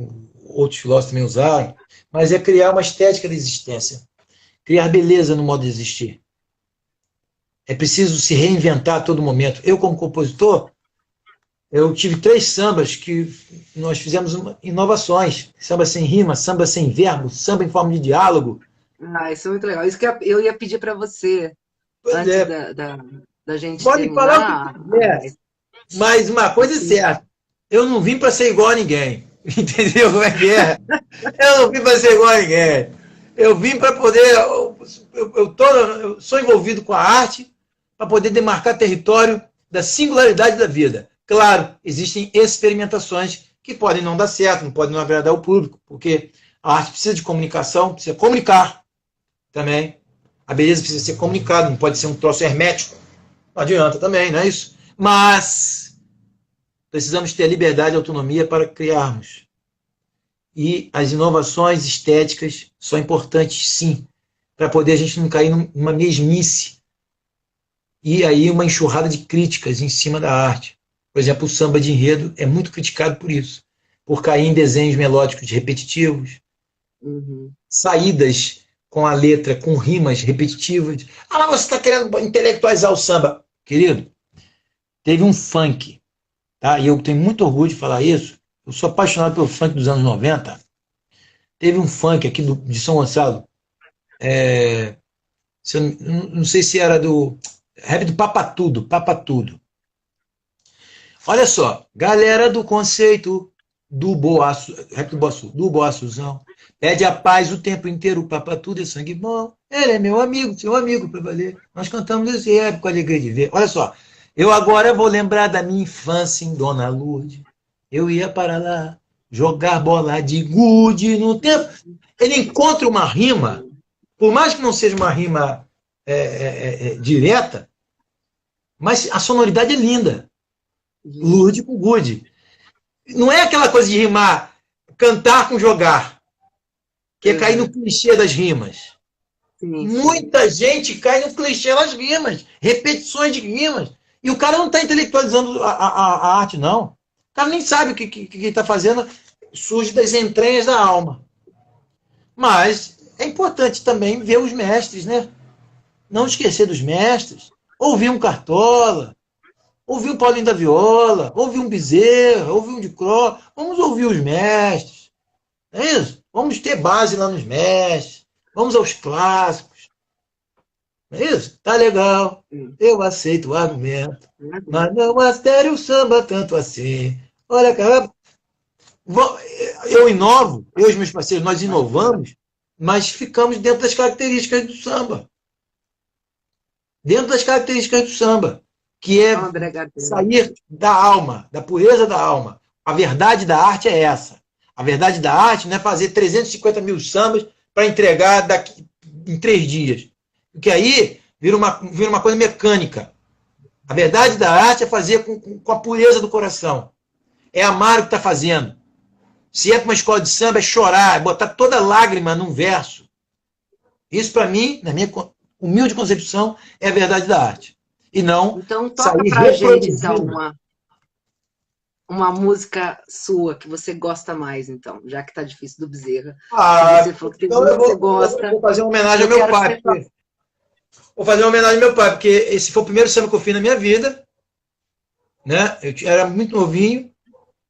outros filósofos também usaram, mas é criar uma estética da existência. Criar beleza no modo de existir. É preciso se reinventar a todo momento. Eu, como compositor, eu tive 3 sambas que nós fizemos inovações. Samba sem rima, samba sem verbo, samba em forma de diálogo.
Isso é muito legal. Isso que eu ia pedir para você,
Pois
antes
é.
da gente
Pode falar o
terminar.
que quiser, mas uma coisa é certa. Eu não vim para ser igual a ninguém. Entendeu como é que é? Eu não vim para ser igual a ninguém. Eu vim para poder... Eu sou envolvido com a arte para poder demarcar território da singularidade da vida. Claro, existem experimentações que podem não dar certo, não podem não agradar o público, porque a arte precisa de comunicação, precisa comunicar também. A beleza precisa ser comunicada, não pode ser um troço hermético. Não adianta também, não é isso? Mas precisamos ter a liberdade e autonomia para criarmos. E as inovações estéticas são importantes, sim, para poder a gente não cair numa mesmice. E aí uma enxurrada de críticas em cima da arte. Por exemplo, o samba de enredo é muito criticado por isso, por cair em desenhos melódicos repetitivos, saídas com a letra, com rimas repetitivas. Ah, você está querendo intelectualizar o samba. Querido, teve um funk, tá? E eu tenho muito orgulho de falar isso. Eu sou apaixonado pelo funk dos anos 90. Teve um funk aqui de São Gonçalo. Não sei se era do rap do Papatudo. Olha só, galera do conceito do Boaço, rap do Boaçuzão, pede a paz o tempo inteiro, o Papatudo é sangue bom, ele é meu amigo, seu amigo para valer. Nós cantamos esse rap com alegria de ver. Olha só, eu agora vou lembrar da minha infância em Dona Lourdes. Eu ia para lá jogar bola de gude no tempo. Ele encontra uma rima, por mais que não seja uma rima direta, mas a sonoridade é linda. Lourdes com gude. Não é aquela coisa de rimar, cantar com jogar, que é cair no clichê das rimas. Sim. Muita gente cai no clichê das rimas, repetições de rimas. E o cara não está intelectualizando a arte, não. O cara nem sabe o que está fazendo, surge das entranhas da alma. Mas é importante também ver os mestres, né? Não esquecer dos mestres. Ouvir um Cartola, ouvir um Paulinho da Viola, ouvir um Bezerra, ouvir um de Cro. Vamos ouvir os mestres. Não é isso? Vamos ter base lá nos mestres. Vamos aos clássicos. Não é isso? Tá legal. Eu aceito o argumento. Mas não astere o samba tanto assim. Olha, cara, eu inovo, eu e os meus parceiros, nós inovamos, mas ficamos dentro das características do samba. Dentro das características do samba, que é sair da alma, da pureza da alma. A verdade da arte é essa. A verdade da arte não é fazer 350 mil sambas para entregar em 3 dias. Porque aí vira uma coisa mecânica. A verdade da arte é fazer com a pureza do coração. É amar o que está fazendo. Se é para uma escola de samba, é chorar, é botar toda lágrima num verso. Isso, para mim, na minha humilde concepção, é a verdade da arte. E não
então, toca pra gente, então, uma música sua que você gosta mais, então, já que tá difícil do Bezerra.
Você falou que então você gosta. Eu vou fazer uma homenagem ao meu pai. Vou fazer uma homenagem ao meu pai, porque esse foi o primeiro samba que eu fiz na minha vida. Né? Eu era muito novinho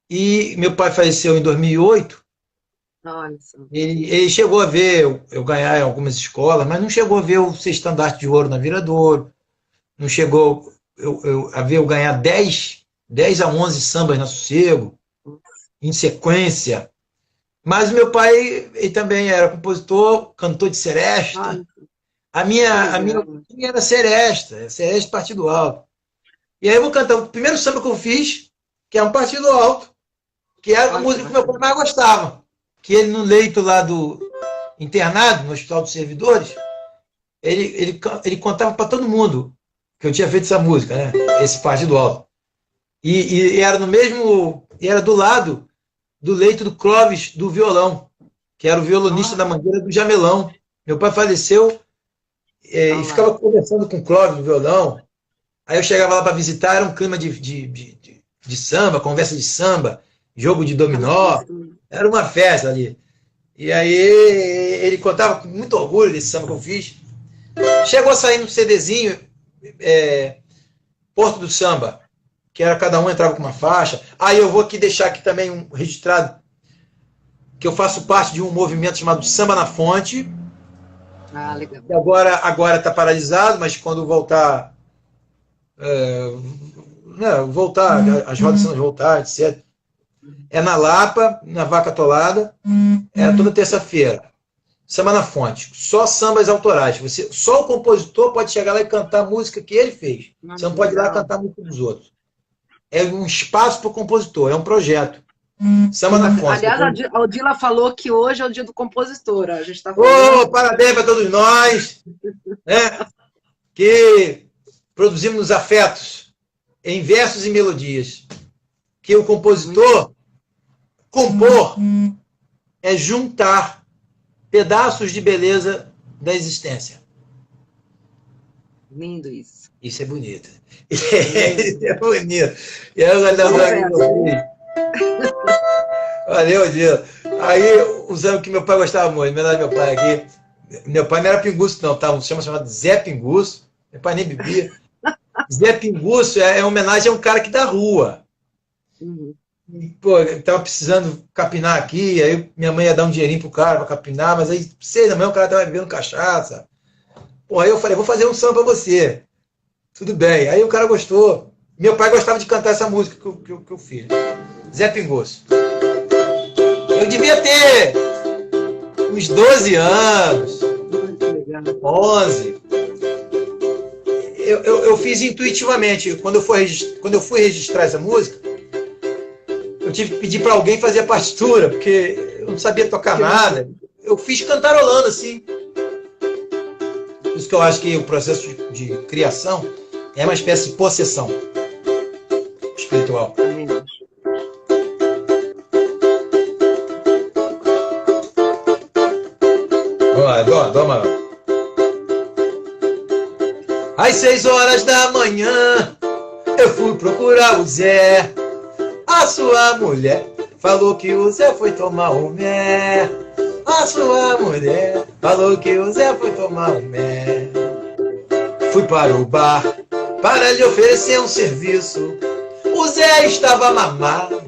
e meu pai faleceu em 2008. Ele chegou a ver eu ganhar em algumas escolas, mas não chegou a ver eu ser estandarte de ouro na Viradouro. Não chegou a ver eu ganhar 10 a 11 sambas na Sossego, em sequência. Mas meu pai, ele também era compositor, cantor de seresta. A minha era seresta Partido Alto. E aí eu vou cantar o primeiro samba que eu fiz, que é um Partido Alto, que era a música que meu pai mais gostava. Que ele, no leito lá do internado, no Hospital dos Servidores, ele contava para todo mundo que eu tinha feito essa música, né? Esse Partido Alto. E era no mesmo, era do lado do leito do Clóvis do violão, que era o violonista da Mangueira do Jamelão. Meu pai faleceu e ficava conversando com o Clóvis do violão. Aí eu chegava lá para visitar, era um clima de samba, conversa de samba, jogo de dominó, era uma festa ali. E aí ele contava com muito orgulho desse samba que eu fiz. Chegou a sair um CDzinho, Porto do Samba, que era cada um entrava com uma faixa. Aí eu vou aqui deixar aqui também um registrado que eu faço parte de um movimento chamado Samba na Fonte.
Legal.
Que agora está paralisado, mas quando voltar, as rodas vão voltar, etc. É na Lapa, na Vaca Atolada, é toda terça-feira. Samba na Fonte. Só sambas autorais. Só o compositor pode chegar lá e cantar a música que ele fez. Você não pode ir lá cantar a música dos outros. É um espaço para o compositor, é um projeto. Samba na Fonte.
Aliás, a Odila falou que hoje é o dia do compositor. A gente tá falando...
Parabéns para todos nós, né, que produzimos nos afetos, em versos e melodias. Que o compositor, compor, é juntar pedaços de beleza da existência.
Lindo isso.
Isso é bonito. Isso é bonito. E eu valeu, Dila. Aí, usando que meu pai gostava muito, meu pai aqui. Meu pai não era pinguço, não, tá? Um chamado Zé Pinguço. Meu pai nem bebia. Zé Pinguço é homenagem a um cara aqui da rua. Pô, eu tava precisando capinar aqui, aí minha mãe ia dar um dinheirinho pro cara pra capinar, mas aí, 6 da manhã, o cara tava bebendo cachaça. Pô, aí eu falei, vou fazer um samba pra você. Tudo bem. Aí o cara gostou. Meu pai gostava de cantar essa música que eu fiz. Zé Pinguço. Eu devia ter uns 12 anos, 11. Eu fiz intuitivamente. Quando eu fui registrar essa música, eu tive que pedir para alguém fazer a partitura, porque eu não sabia tocar nada. Eu fiz cantarolando, assim. Por isso que eu acho que o processo de criação é uma espécie de possessão espiritual. Vamos lá. Às 6 horas da manhã, eu fui procurar o Zé. A sua mulher falou que o Zé foi tomar um mé. A sua mulher falou que o Zé foi tomar um mé. Fui para o bar para lhe oferecer um serviço. O Zé estava mamado,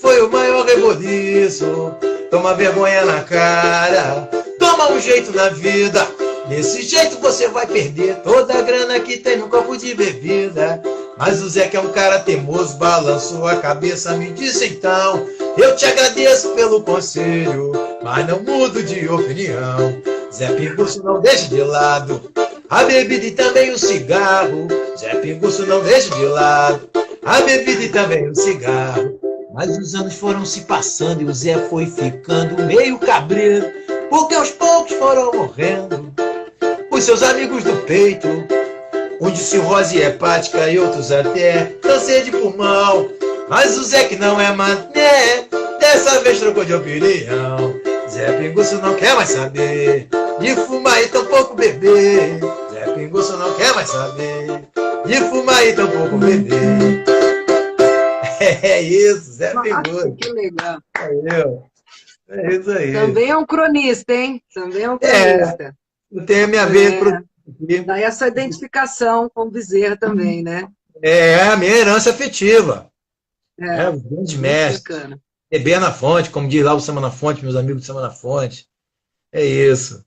foi o maior reboliço. Toma vergonha na cara, toma um jeito na vida. Desse jeito você vai perder toda a grana que tem no copo de bebida. Mas o Zé, que é um cara teimoso, balançou a cabeça, me disse então: eu te agradeço pelo conselho, mas não mudo de opinião. Zé Pinguço, não deixe de lado a bebida e também o cigarro. Zé Pinguço, não deixe de lado a bebida e também o cigarro. Mas os anos foram se passando e o Zé foi ficando meio cabreiro, porque aos poucos foram morrendo os seus amigos do peito, um de cirrose hepática e outros até câncer de pulmão. Mas o Zé, que não é mané, dessa vez trocou de opinião. Zé Pinguço não quer mais saber de fumar e tampouco beber. Zé Pinguço não quer mais saber de fumar e tampouco beber. É isso, Zé Pinguço.
Que legal.
É isso aí.
Também é um cronista, hein? Também é um cronista.
Eu tenho a minha veia.
Daí essa identificação com o Bezerra também, né?
É a minha herança afetiva. Os grandes mestres. Beber na fonte, como diz lá o Samba na Fonte, meus amigos do Samba na Fonte. É isso.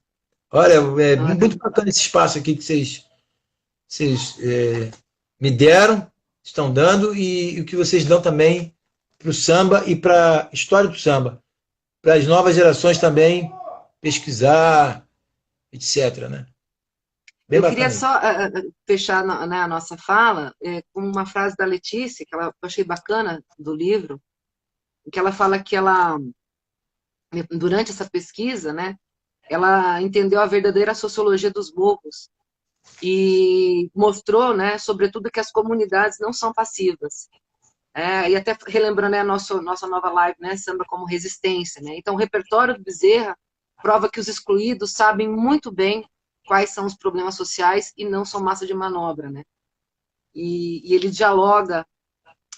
Olha, é muito bacana esse espaço aqui que vocês me deram, estão dando, e o que vocês dão também para o samba e para a história do samba. Para as novas gerações também pesquisar, etc. Né? Bem bacana.
Queria só fechar a nossa fala com uma frase da Letícia, que eu achei bacana, do livro, que ela fala que ela, durante essa pesquisa, né, ela entendeu a verdadeira sociologia dos morros e mostrou, né, sobretudo, que as comunidades não são passivas. E até relembrando a nossa nova live, né? Samba como resistência, né? Então, o repertório do Bezerra prova que os excluídos sabem muito bem quais são os problemas sociais e não são massa de manobra, né? E ele dialoga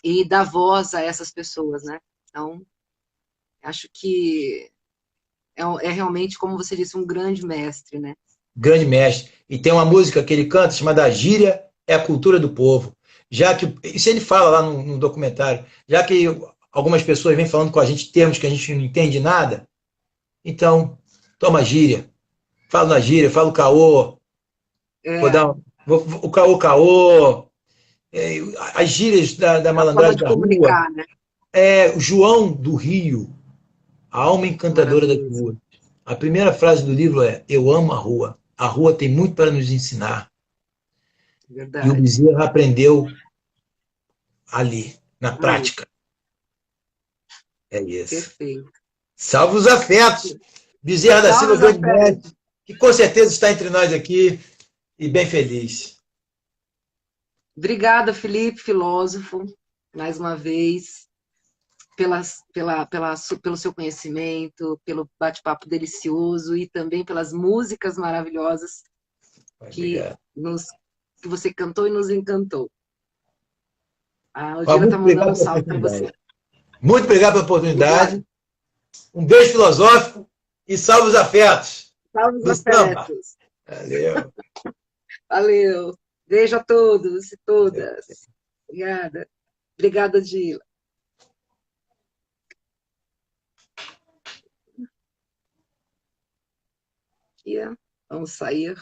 e dá voz a essas pessoas, né? Então, acho que é realmente, como você disse, um grande mestre, né?
Grande mestre. E tem uma música que ele canta chamada A Gíria é a Cultura do Povo. Já que, isso ele fala lá no documentário, já que algumas pessoas vêm falando com a gente termos que a gente não entende nada, então, toma gíria. Fala na gíria, fala o caô, vou
É,
dar o caô caô, as gírias da
a forma
malandragem
de
da rua,
comunicar, né?
o João do Rio, a alma encantadora das
Maravilhoso.
ruas. A primeira frase do livro é: Eu amo a rua. A rua tem muito para nos ensinar. E o
Verdade.
Bezerra aprendeu ali, na
Ali,
prática. É isso.
perfeito.
Salve os afetos. Bezerra da
Salve
Silva,
os
grande
afetos.
mestre, que com certeza está entre nós aqui e bem feliz.
Obrigada, Felipe, filósofo, mais uma vez, pelo seu conhecimento, pelo bate-papo delicioso e também pelas músicas maravilhosas que,
Obrigado.
que você cantou e nos encantou. A Odila está
Muito
mandando
obrigado
um
pela
salve para você.
oportunidade. Muito obrigado pela
Obrigada.
oportunidade. Um beijo filosófico e salve os afetos
Salve os
do samba.
afetos.
Valeu.
Valeu. Beijo a todos e todas. Obrigada. Obrigada, Dila. Vamos sair.